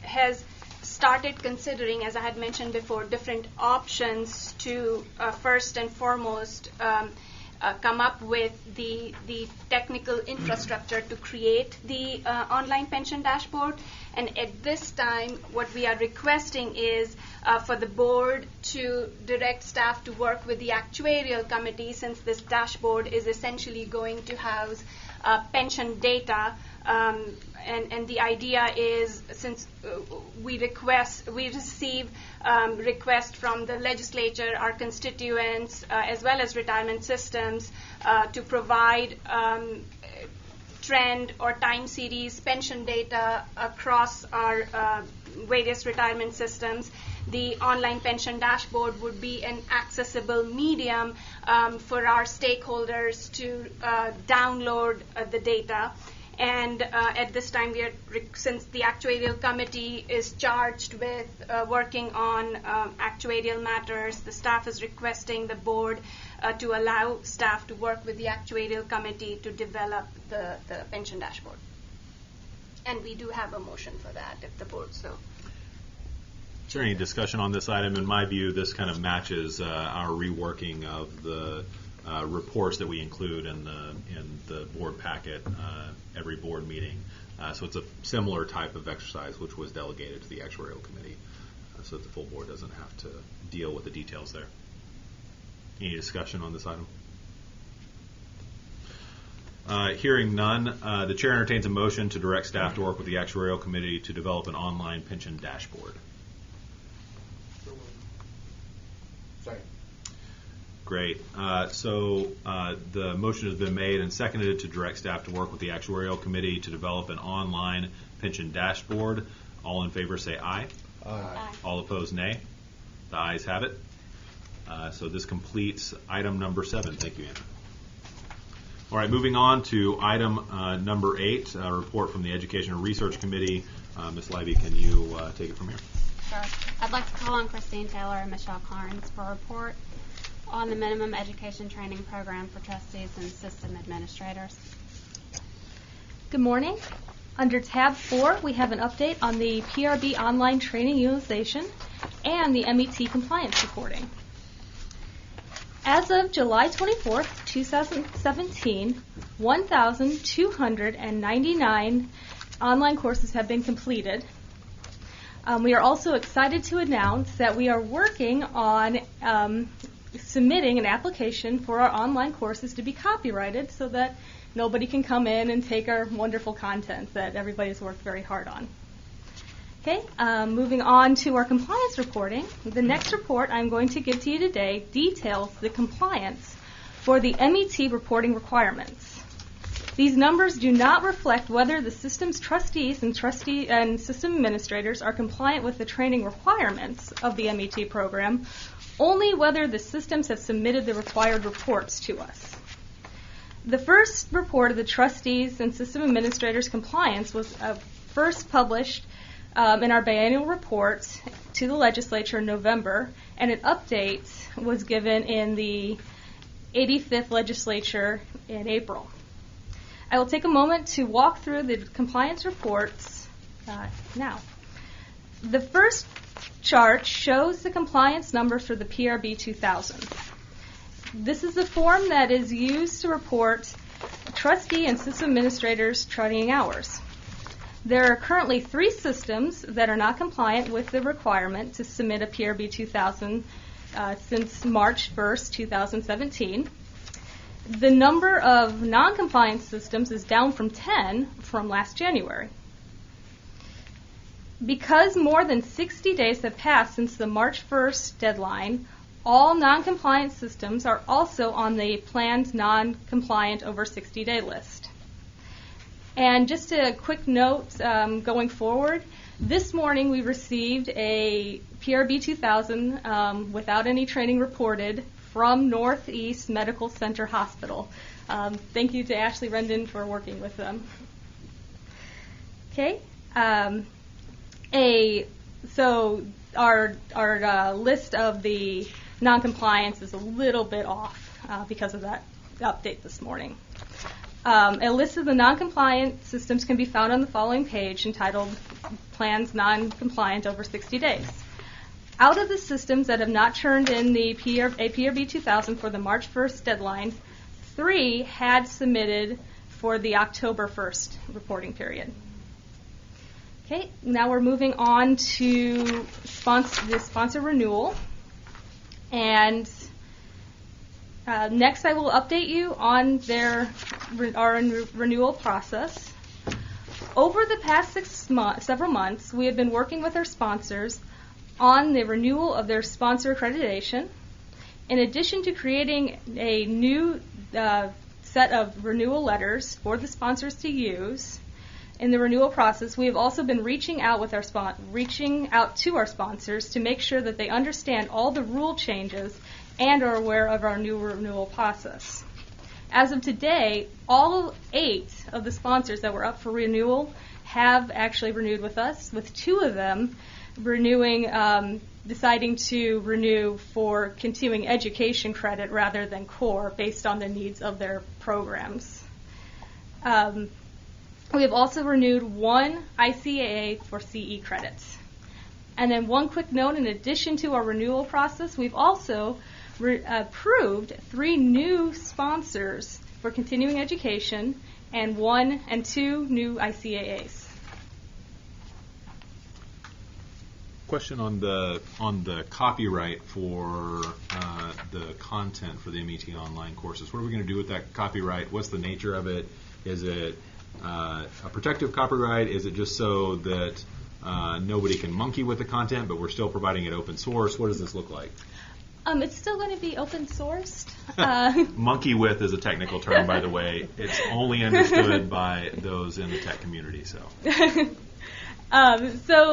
has started considering, as I had mentioned before, different options to first and foremost come up with the technical infrastructure to create the online pension dashboard. And at this time, what we are requesting is for the board to direct staff to work with the actuarial committee, since this dashboard is essentially going to house pension data. And the idea is, since we receive requests from the legislature, our constituents, as well as retirement systems, to provide trend or time series pension data across our various retirement systems. The online pension dashboard would be an accessible medium for our stakeholders to download the data. And at this time, since the actuarial committee is charged with working on actuarial matters, the staff is requesting the board to allow staff to work with the actuarial committee to develop the pension dashboard. And we do have a motion for that, if the board so. Is there any discussion on this item? In my view, this kind of matches our reworking of the reports that we include in the board packet every board meeting. So it's a similar type of exercise which was delegated to the actuarial committee so that the full board doesn't have to deal with the details there. Any discussion on this item? Hearing none, the chair entertains a motion to direct staff to work with the actuarial committee to develop an online pension dashboard. Great. So the motion has been made and seconded to direct staff to work with the actuarial committee to develop an online pension dashboard. All in favor say aye. Aye. All opposed, nay. The ayes have it. So this completes item number 7. Thank you, Anna. All right, moving on to item number 8, a report from the Education and Research Committee. Ms. Livey, can you take it from here? Sure. I'd like to call on Christine Taylor and Michelle Carnes for a report on the minimum education training program for trustees and system administrators. Good morning. Under tab 4, we have an update on the PRB online training utilization and the MET compliance reporting. As of July 24th, 2017, 1,299 online courses have been completed. We are also excited to announce that we are working on submitting an application for our online courses to be copyrighted so that nobody can come in and take our wonderful content that everybody's worked very hard on. Okay, moving on to our compliance reporting. The next report I'm going to give to you today details the compliance for the MET reporting requirements. These numbers do not reflect whether the system's trustees and system administrators are compliant with the training requirements of the MET program, only whether the systems have submitted the required reports to us. The first report of the trustees and system administrators' compliance was first published in our biannual report to the legislature in November, and an update was given in the 85th legislature in April. I will take a moment to walk through the compliance reports now. The first chart shows the compliance numbers for the PRB 2000. This is the form that is used to report trustee and system administrators' training hours. There are currently 3 systems that are not compliant with the requirement to submit a PRB 2000 since March 1st, 2017. The number of non-compliant systems is down from 10 from last January. Because more than 60 days have passed since the March 1st deadline, all non-compliant systems are also on the planned non-compliant over 60-day list. And just a quick note going forward, this morning we received a PRB 2000 without any training reported from Northeast Medical Center Hospital. Thank you to Ashley Rendon for working with them. Okay. So our list of the non-compliance is a little bit off because of that update this morning. A list of the non-compliant systems can be found on the following page entitled Plans Non-Compliant Over 60 Days. Out of the systems that have not turned in the PRB 2000 for the March 1st deadline, 3 had submitted for the October 1st reporting period. Okay, now we're moving on to the sponsor renewal. And next I will update you on our renewal process. Over the past several months, we have been working with our sponsors on the renewal of their sponsor accreditation. In addition to creating a new set of renewal letters for the sponsors to use in the renewal process, we have also been reaching out to our sponsors to make sure that they understand all the rule changes and are aware of our new renewal process. As of today, all 8 of the sponsors that were up for renewal have actually renewed with us, with 2 of them deciding to renew for continuing education credit rather than core based on the needs of their programs. We have also renewed 1 ICAA for CE credits. And then one quick note, in addition to our renewal process, we've also approved 3 new sponsors for continuing education and 1 and 2 new ICAAs. Question on the copyright for the content for the MET online courses. What are we going to do with that copyright? What's the nature of it? Is it a protective copyright? Is it just so that nobody can monkey with the content, but we're still providing it open source? What does this look like? It's still going to be open sourced. Monkey with is a technical term, by the way. It's only understood by those in the tech community. So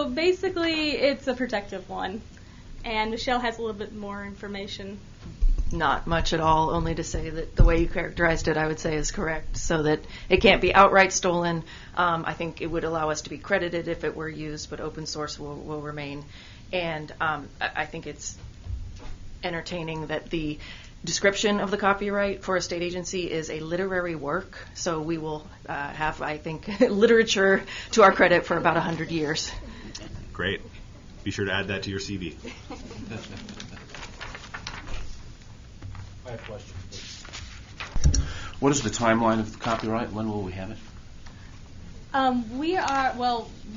basically, it's a protective one. And Michelle has a little bit more information. Not much at all, only to say that the way you characterized it, I would say, is correct, so that it can't be outright stolen. I think it would allow us to be credited if it were used, but open source will remain. And I think it's entertaining that the description of the copyright for a state agency is a literary work, so we will have, I think, literature to our credit for about 100 years. Great. Be sure to add that to your CV. I have a question, please. What is the timeline of the copyright? When will we have it?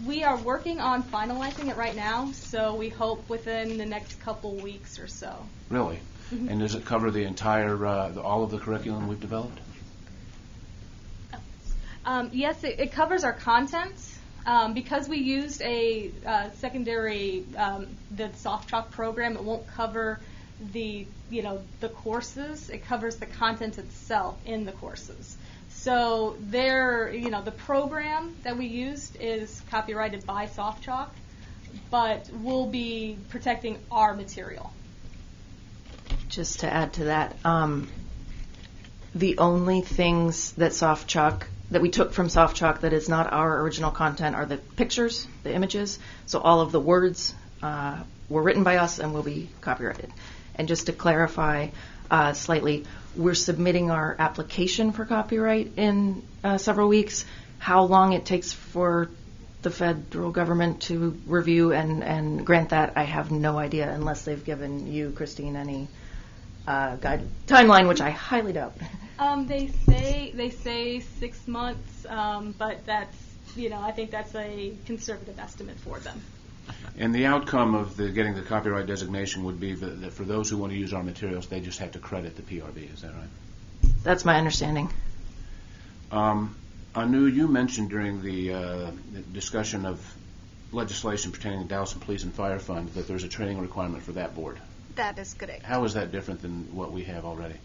We are working on finalizing it right now, so we hope within the next couple weeks or so. Really? Mm-hmm. And does it cover the entire, all of the curriculum we've developed? Yes, it covers our content. Because we used a secondary, the SoftChalk program, it won't cover the courses. It covers the content itself in the courses. So the program that we used is copyrighted by SoftChalk, but we'll be protecting our material. Just to add to that, the only things that we took from SoftChalk that is not our original content are the pictures, the images. So all of the words were written by us and will be copyrighted. And just to clarify slightly, we're submitting our application for copyright in several weeks. How long it takes for the federal government to review and grant that, I have no idea, unless they've given you, Christine, any timeline, which I highly doubt. They say 6 months, but that's, I think that's a conservative estimate for them. And the outcome of getting the copyright designation would be that for those who want to use our materials, they just have to credit the PRB. Is that right? That's my understanding. Anu, you mentioned during the discussion of legislation pertaining to Dallas Police and Fire Fund that there's a training requirement for that board. That is correct. How is that different than what we have already?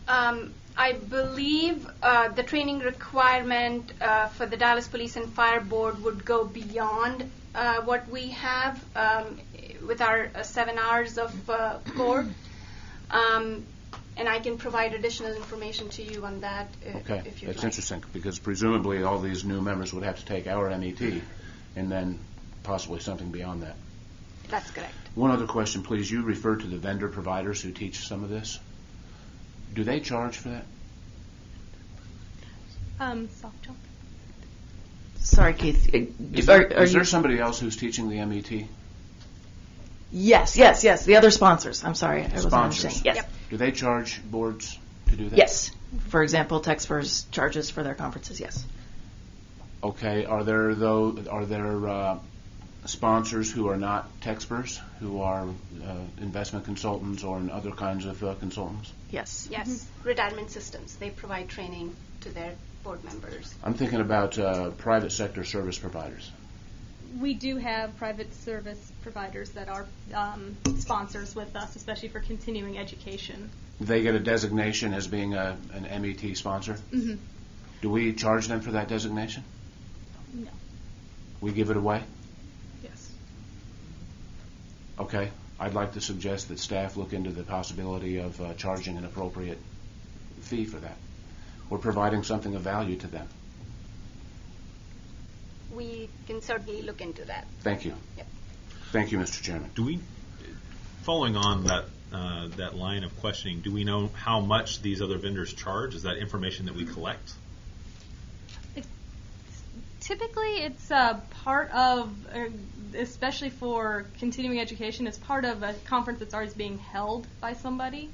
I believe the training requirement for the Dallas Police and Fire Board would go beyond what we have with our 7 hours of core. And I can provide additional information to you on that okay. if you'd That's like. interesting, because presumably all these new members would have to take our MET and then possibly something beyond that. That's correct. One other question, please. You referred to the vendor providers who teach some of this. Do they charge for that? Soft talk. Sorry, Keith. Is there somebody else who's teaching the MET? Yes. The other sponsors. I'm sorry, I wasn't understanding. Yes. Yep. Do they charge boards to do that? Yes. For example, TexFers charges for their conferences. Yes. Okay. Are there sponsors who are not TexPers, who are investment consultants or other kinds of consultants? Yes. Yes. Mm-hmm. Retirement systems. They provide training to their board members. I'm thinking about private sector service providers. We do have private service providers that are sponsors with us, especially for continuing education. They get a designation as being an MET sponsor? Mm-hmm. Do we charge them for that designation? No. We give it away? Yes. Okay. I'd like to suggest that staff look into the possibility of charging an appropriate fee for that. We're providing something of value to them. We can certainly look into that. Thank you. Yep. Thank you, Mr. Chairman. Do we, following on that line of questioning, do we know how much these other vendors charge? Is that information that we collect? Typically, it's part of, especially for continuing education, it's part of a conference that's already being held by somebody.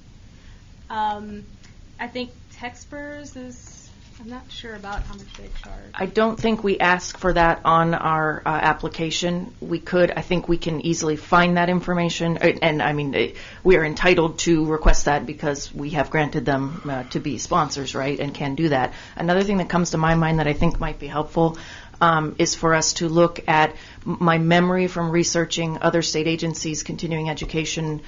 I think TexPers is, I'm not sure about how much they charge. I don't think we ask for that on our application. We could. I think we can easily find that information. And I mean, we are entitled to request that because we have granted them to be sponsors, right, and can do that. Another thing that comes to my mind that I think might be helpful is for us to look at my memory from researching other state agencies' continuing education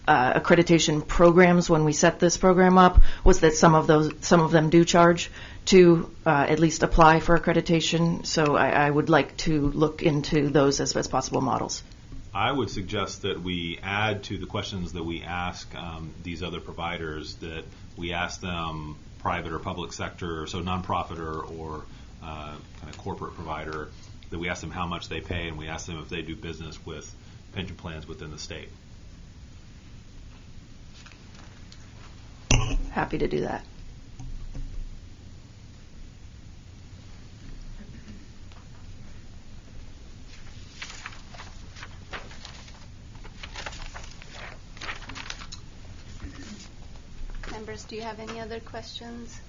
accreditation programs when we set this program up was that some of them do charge to at least apply for accreditation. So I would like to look into those as possible models. I would suggest that we add to the questions that we ask these other providers, that we ask them private or public sector, so nonprofit or kind of corporate provider, that we ask them how much they pay, and we ask them if they do business with pension plans within the state. Happy to do that. Members, do you have any other questions?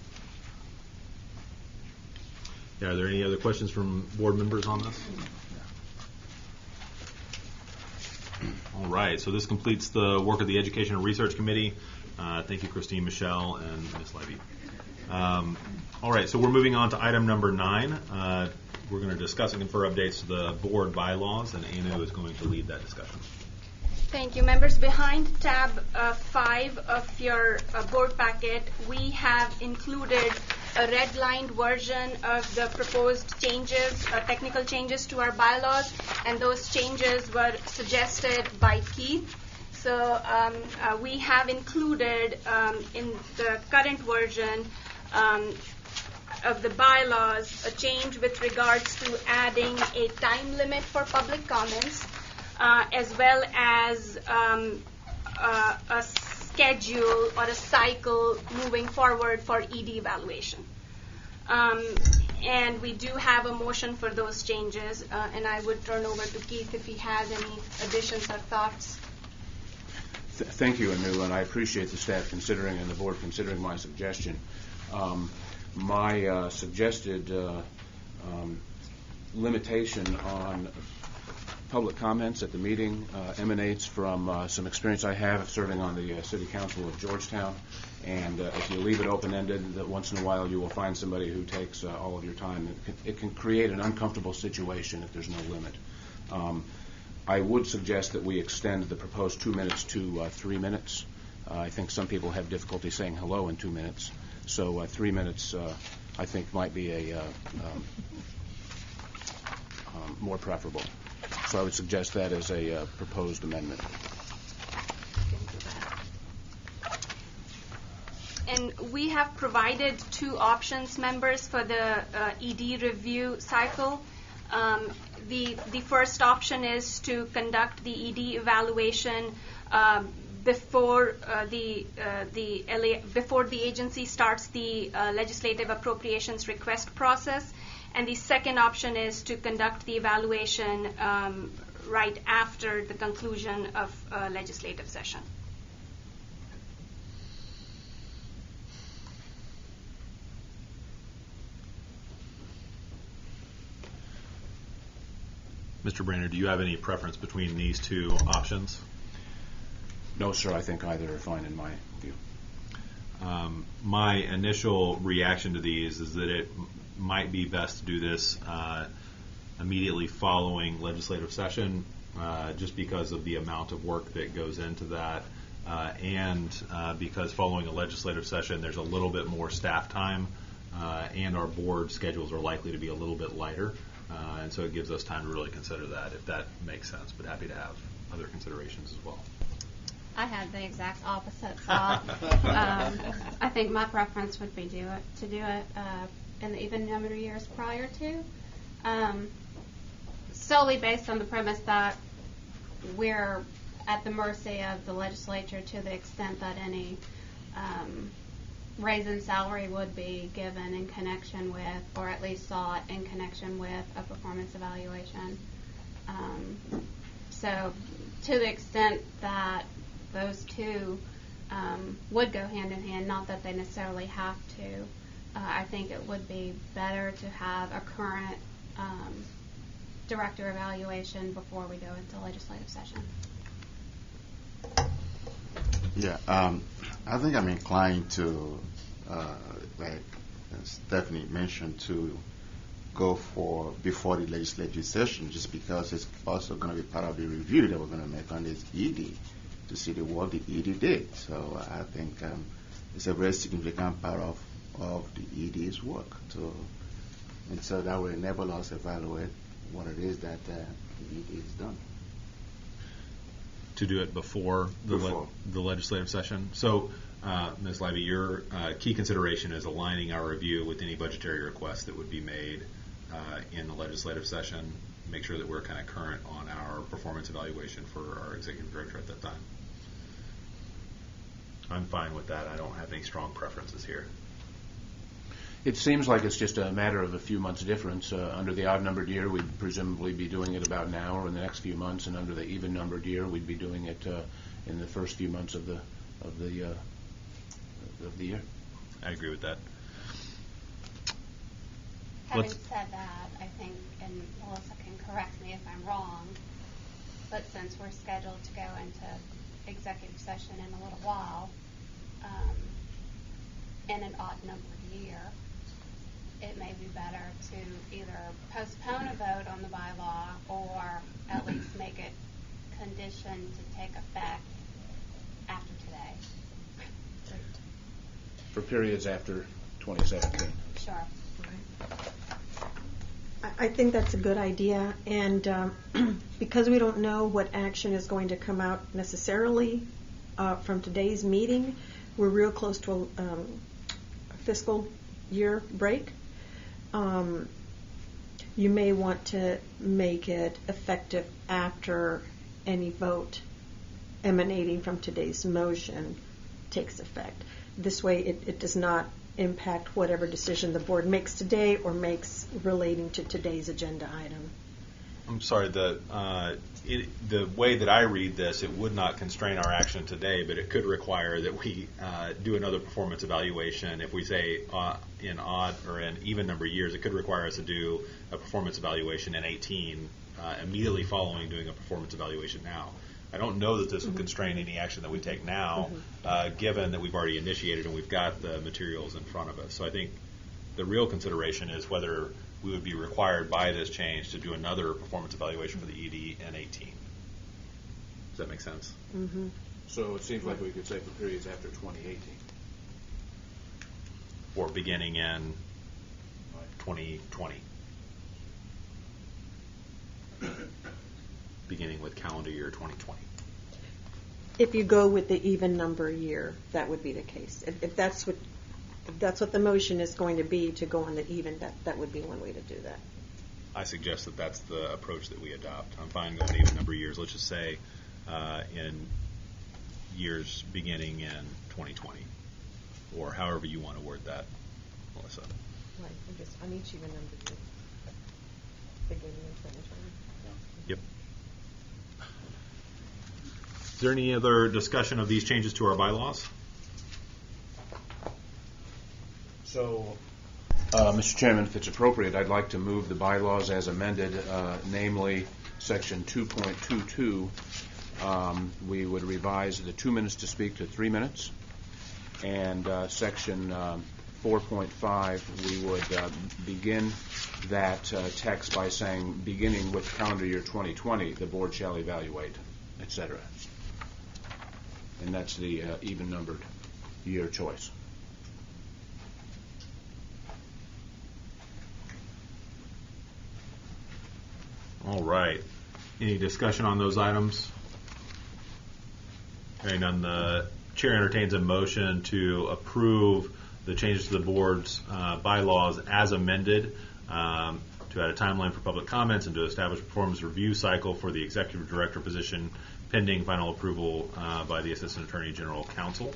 Yeah, are there any other questions from board members on this? All right, so this completes the work of the Education and Research Committee. Thank you, Christine, Michelle, and Ms. Levy. All right, so we're moving on to item number 9. We're going to discuss and confer updates to the board bylaws, and Anu is going to lead that discussion. Thank you. Members, behind tab 5 of your board packet, we have included a red-lined version of the proposed changes, technical changes to our bylaws, and those changes were suggested by Keith. So we have included in the current version of the bylaws a change with regards to adding a time limit for public comments, as well as schedule or a cycle moving forward for ED evaluation. And we do have a motion for those changes, and I would turn over to Keith if he has any additions or thoughts. Thank you, Anu, and I appreciate the staff considering and the board considering my suggestion. My suggested limitation on public comments at the meeting emanates from some experience I have serving on the City Council of Georgetown. And if you leave it open-ended, that once in a while you will find somebody who takes all of your time. It can create an uncomfortable situation if there's no limit. I would suggest that we extend the proposed 2 minutes to 3 minutes. I think some people have difficulty saying hello in 2 minutes. So 3 minutes, I think, might be a more preferable. So I would suggest that as a proposed amendment. And we have provided 2 options, members, for the ED review cycle. The first option is to conduct the ED evaluation before the agency starts the legislative appropriations request process, and the second option is to conduct the evaluation right after the conclusion of legislative session. Mr. Brainerd, do you have any preference between these 2 options? No, sir. I think either are fine in my view. My initial reaction to these is that it might be best to do this immediately following legislative session, just because of the amount of work that goes into that, and because following a legislative session there's a little bit more staff time, and our board schedules are likely to be a little bit lighter. And so it gives us time to really consider that, if that makes sense, but happy to have other considerations as well. I had the exact opposite thought. I think my preference would be to do it in the even number of years prior to, solely based on the premise that we're at the mercy of the legislature to the extent that any raise in salary would be given in connection with, or at least sought in connection with, a performance evaluation. So to the extent that those 2 would go hand in hand, not that they necessarily have to, I think it would be better to have a current director evaluation before we go into legislative session. Yeah, I think I'm inclined to, like Stephanie mentioned, to go for before the legislative session, just because it's also going to be part of the review that we're going to make on this ED to see what the ED did. So I think it's a very significant part of the ED's work. And so that will enable us to evaluate what it is that the ED has done. To do it before the legislative session. So, Ms. Leiby, your key consideration is aligning our review with any budgetary requests that would be made in the legislative session. Make sure that we're kind of current on our performance evaluation for our executive director at that time. I'm fine with that. I don't have any strong preferences here. It seems like it's just a matter of a few months difference. Under the odd-numbered year, we'd presumably be doing it about now or in the next few months, and under the even-numbered year, we'd be doing it in the first few months of the year. I agree with that. Having said that, I think, and Melissa can correct me if I'm wrong, but since we're scheduled to go into executive session in a little while, in an odd-numbered year, it may be better to either postpone a vote on the bylaw or at least make it conditioned to take effect after today. For periods after 2017. Sure. I think that's a good idea, and because we don't know what action is going to come out necessarily from today's meeting, we're real close to a fiscal year break. You may want to make it effective after any vote emanating from today's motion takes effect. This way, it does not impact whatever decision the board makes today or makes relating to today's agenda item. I'm sorry, the way that I read this, it would not constrain our action today, but it could require that we do another performance evaluation. If we say in odd or in even number of years, it could require us to do a performance evaluation in 18, immediately following doing a performance evaluation now. I don't know that this would constrain any action that we take now, given that we've already initiated and we've got the materials in front of us. So I think the real consideration is whether we would be required by this change to do another performance evaluation for the ED in 18. Does that make sense? Mm-hmm. So it seems like we could say for periods after 2018. Or beginning in 2020. Beginning with calendar year 2020. If you go with the even number year, that would be the case. If that's what the motion is going to be, to go on the even, that would be one way to do that. I suggest that that's the approach that we adopt. I'm fine going even number of years. Let's just say in years beginning in 2020, or however you want to word that, Melissa. Right. Just on each even number year, beginning in 2020. Yep. Is there any other discussion of these changes to our bylaws? So, Mr. Chairman, if it's appropriate, I'd like to move the bylaws as amended, namely Section 2.22. We would revise the 2 minutes to speak to 3 minutes, and Section 4.5, we would begin that text by saying, beginning with calendar year 2020, the board shall evaluate, etc. And that's the even-numbered year choice. All right. Any discussion on those items? Hearing none, the chair entertains a motion to approve the changes to the board's bylaws as amended, to add a timeline for public comments and to establish a performance review cycle for the executive director position pending final approval by the Assistant Attorney General Counsel.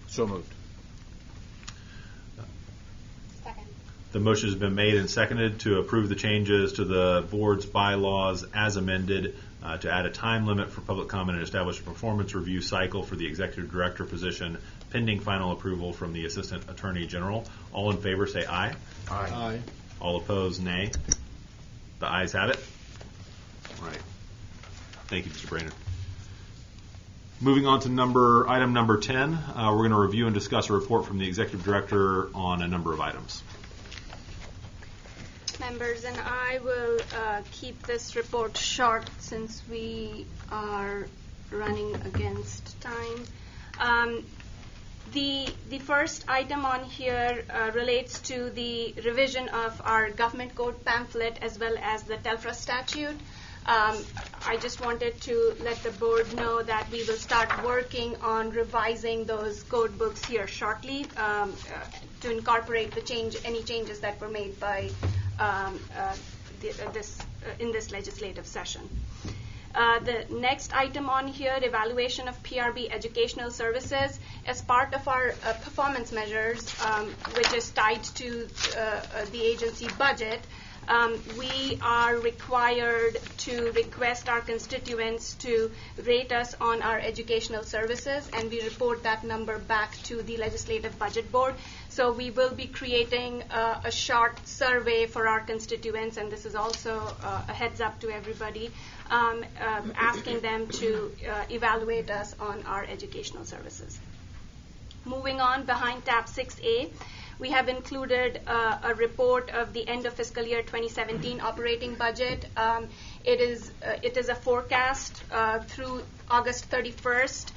So moved. Second. The motion has been made and seconded to approve the changes to the board's bylaws as amended, to add a time limit for public comment and establish a performance review cycle for the executive director position pending final approval from the Assistant Attorney General. All in favor say aye. Aye. All opposed, nay. The ayes have it. All right. Thank you, Mr. Brainerd. Moving on to item number 10, we're going to review and discuss a report from the executive director on a number of items. Members, and I will keep this report short since we are running against time. The first item on here relates to the revision of our government code pamphlet as well as the TELFRA statute. I just wanted to let the board know that we will start working on revising those code books here shortly to incorporate any changes that were made by in this legislative session. The next item on here, evaluation of PRB educational services. As part of our performance measures, which is tied to the agency budget, we are required to request our constituents to rate us on our educational services, and we report that number back to the Legislative Budget Board. So we will be creating a short survey for our constituents, and this is also a heads up to everybody, asking them to evaluate us on our educational services. Moving on, behind tab 6A, we have included a report of the end of fiscal year 2017 operating budget. It is a forecast through August 31st.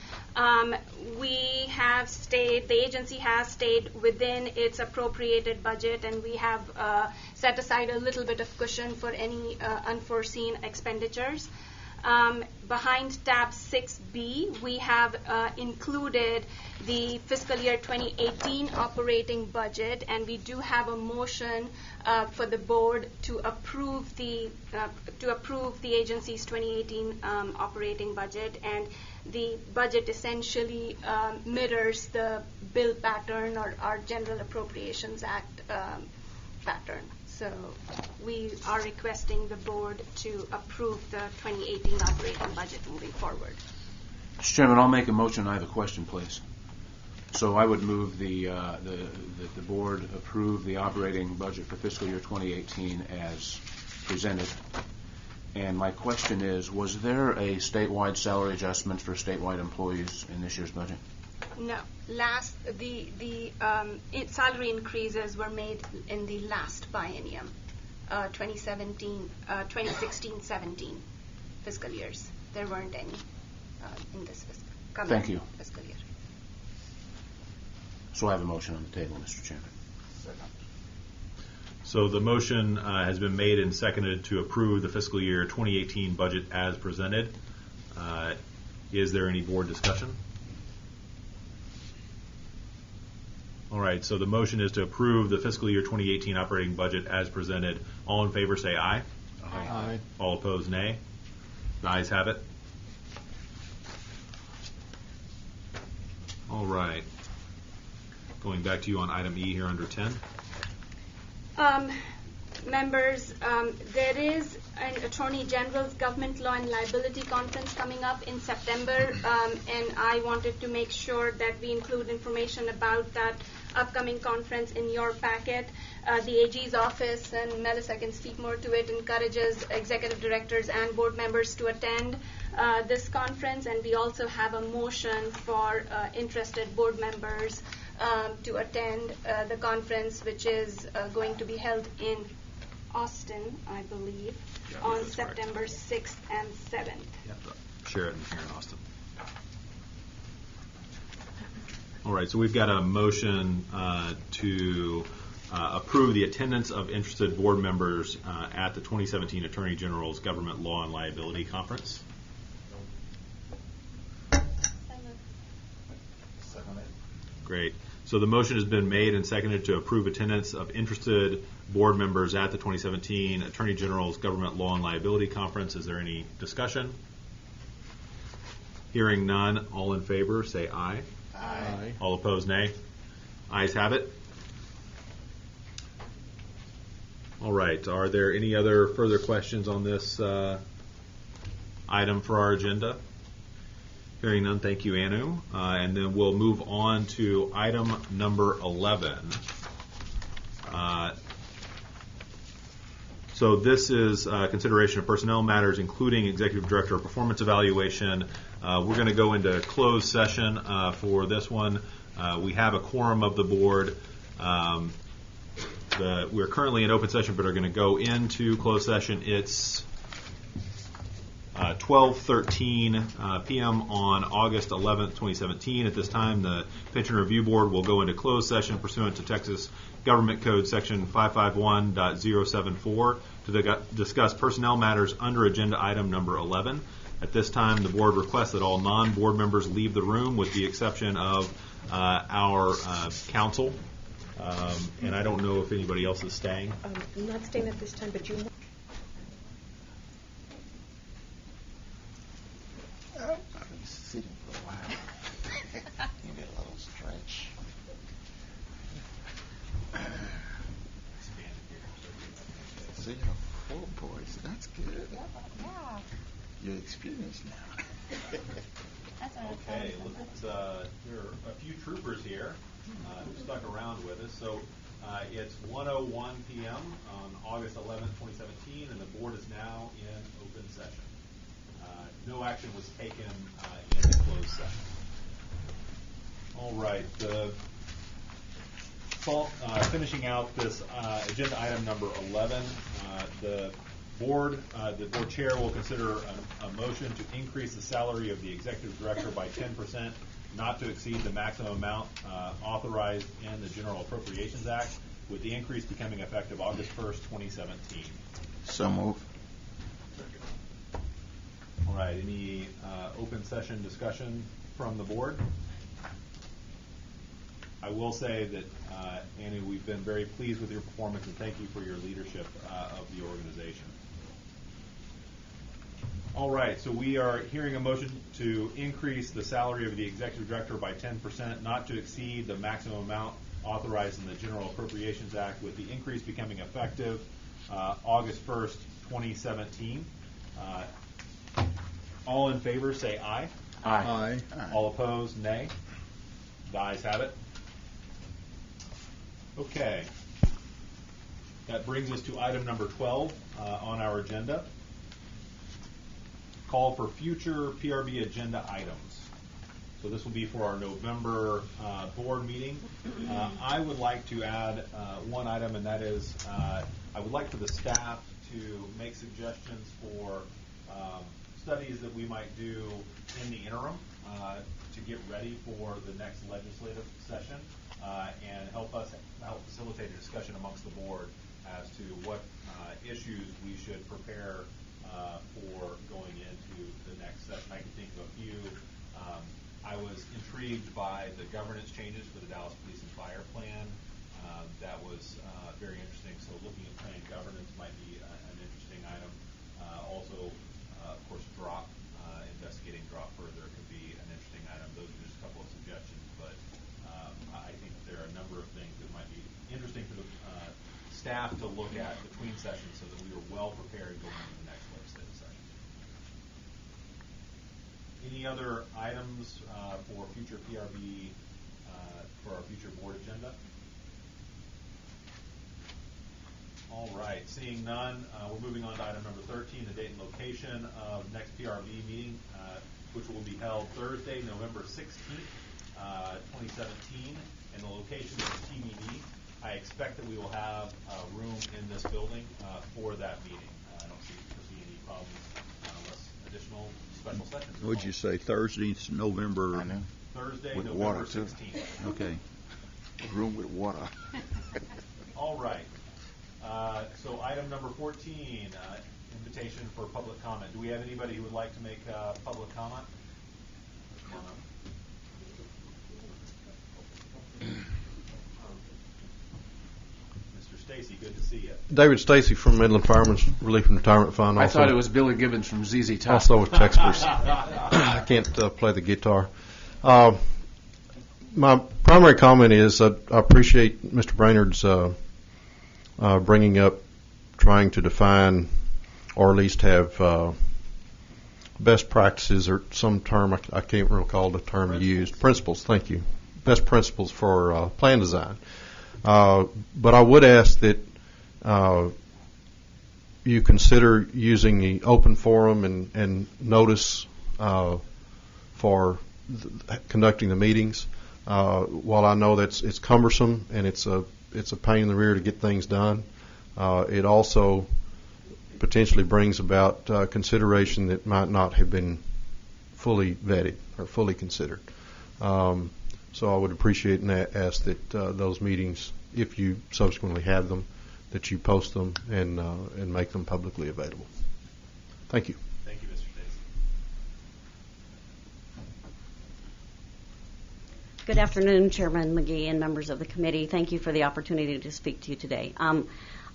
The agency has stayed within its appropriated budget, and we have set aside a little bit of cushion for any unforeseen expenditures. Behind tab 6B, we have included the fiscal year 2018 operating budget, and we do have a motion for the board to approve the agency's 2018 operating budget, and the budget essentially mirrors the bill pattern or our General Appropriations Act pattern. So we are requesting the board to approve the 2018 operating budget moving forward. Mr. Chairman, I'll make a motion. I have a question, please. So I would move that the board approve the operating budget for fiscal year 2018 as presented. And my question is, was there a statewide salary adjustment for statewide employees in this year's budget? No. The salary increases were made in the last biennium, 2016-17 fiscal years. There weren't any in this Thank you. fiscal year. So I have a motion on the table, Mr. Chairman. So the motion has been made and seconded to approve the fiscal year 2018 budget as presented. Is there any board discussion? All right, so the motion is to approve the fiscal year 2018 operating budget as presented. All in favor say aye. Aye. All opposed, nay. The ayes have it. All right. Going back to you on item E here under 10. Members, there is an Attorney General's Government Law and Liability Conference coming up in September, and I wanted to make sure that we include information about that upcoming conference in your packet. The AG's office, and Melissa can speak more to it, encourages executive directors and board members to attend this conference, and we also have a motion for interested board members to attend the conference, which is going to be held in Austin, I believe, on September 6th and 7th. Yep. Sheraton here in Austin. All right, so we've got a motion to approve the attendance of interested board members at the 2017 Attorney General's Government Law and Liability Conference. Great. So the motion has been made and seconded to approve attendance of interested board members at the 2017 Attorney General's Government Law and Liability Conference. Is there any discussion? Hearing none, all in favor say aye. Aye. All opposed, nay. Ayes have it. All right. Are there any other further questions on this item for our agenda? Hearing none, thank you, Anu. And then we'll move on to item number 11. So this is consideration of personnel matters, including executive director performance evaluation. We're going to go into closed session for this one. We have a quorum of the board. We're currently in open session, but are going to go into closed session. It's 12:13 p.m. on August 11th, 2017. At this time, the Pension Review Board will go into closed session pursuant to Texas Government Code Section 551.074 to discuss personnel matters under agenda item number 11. At this time, the board requests that all non-board members leave the room with the exception of our counsel. And I don't know if anybody else is staying. I'm not staying at this time, but you. I've been sitting for a while. Maybe a little stretch. So you have 4 boys. That's good. Yeah. You're experienced now. Okay, there are a few troopers here who stuck around with us. So it's 1:01 p.m. on August 11th, 2017, and the board is now in open session. No action was taken in the closed session. All right, finishing out this agenda item number 11, the board chair will consider a motion to increase the salary of the executive director by 10%, not to exceed the maximum amount authorized in the General Appropriations Act, with the increase becoming effective August 1st, 2017. So move. All right. Any open session discussion from the board? I will say that, Annie, we've been very pleased with your performance, and thank you for your leadership of the organization. All right, so we are hearing a motion to increase the salary of the executive director by 10%, not to exceed the maximum amount authorized in the General Appropriations Act, with the increase becoming effective August 1st, 2017. All in favor, say aye. Aye. All opposed, nay. The ayes have it. Okay. That brings us to item number 12 on our agenda. Call for future PRB agenda items. So this will be for our November board meeting. I would like to add one item, and that is I would like for the staff to make suggestions for studies that we might do in the interim to get ready for the next legislative session and help facilitate a discussion amongst the board as to what issues we should prepare for going into the next session. I can think of a few. I was intrigued by the governance changes for the Dallas Police and Fire Plan. That was very interesting. So looking at plan governance might be an interesting item. Also, of course, investigating drop further could be an interesting item. Those are just a couple of suggestions, but I think there are a number of things that might be interesting for the staff to look at between sessions so that we are well prepared going into the next legislative session. Any other items for future PRB, for our future board agenda? All right, seeing none, we're moving on to item number 13, the date and location of next PRB meeting, which will be held Thursday, November 16th, 2017, and the location is TBD. I expect that we will have room in this building for that meeting. I don't foresee any problems unless additional special sessions. Would you say Thursday, November? I know. Thursday, With November water, too. 16th. Okay. Room with water. All right. So item number 14, invitation for public comment. Do we have anybody who would like to make public comment? Come on up. Mr. Stacy, good to see you. David Stacy from Midland Fireman's Relief and Retirement Fund. I thought it was Billy Gibbons from ZZ Top. Also with Texas. I can't play the guitar. My primary comment is I appreciate Mr. Brainerd's bringing up trying to define or at least have best practices or some term, I can't recall the term used. Principles, thank you. Best principles for plan design. But I would ask that you consider using the open forum and notice for conducting the meetings. While I know that it's cumbersome and it's a pain in the rear to get things done, it also potentially brings about consideration that might not have been fully vetted or fully considered. So I would appreciate and ask that those meetings, if you subsequently have them, that you post them and make them publicly available. Thank you. Thank you, Mr. Stacy. Good afternoon, Chairman McGee and members of the committee. Thank you for the opportunity to speak to you today.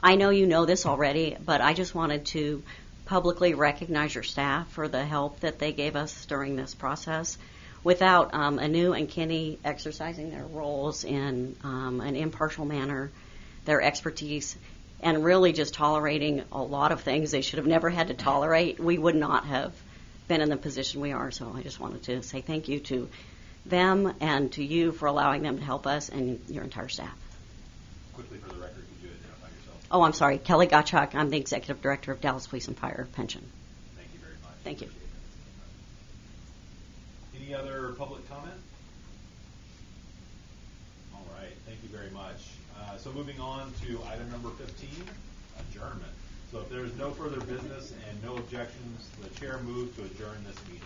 I know you know this already, but I just wanted to publicly recognize your staff for the help that they gave us during this process. Without Anu and Kenny exercising their roles in an impartial manner, their expertise, and really just tolerating a lot of things they should have never had to tolerate, we would not have been in the position we are. So I just wanted to say thank you to them and to you for allowing them to help us and your entire staff. Quickly for the record, could you identify yourself? Oh, I'm sorry. Kelly Gottschalk. I'm the Executive Director of Dallas Police and Fire Pension. Thank you very much. Thank you. Any other public comment? All right. Thank you very much. So moving on to item number 15, adjournment. So if there's no further business and no objections, the chair moves to adjourn this meeting.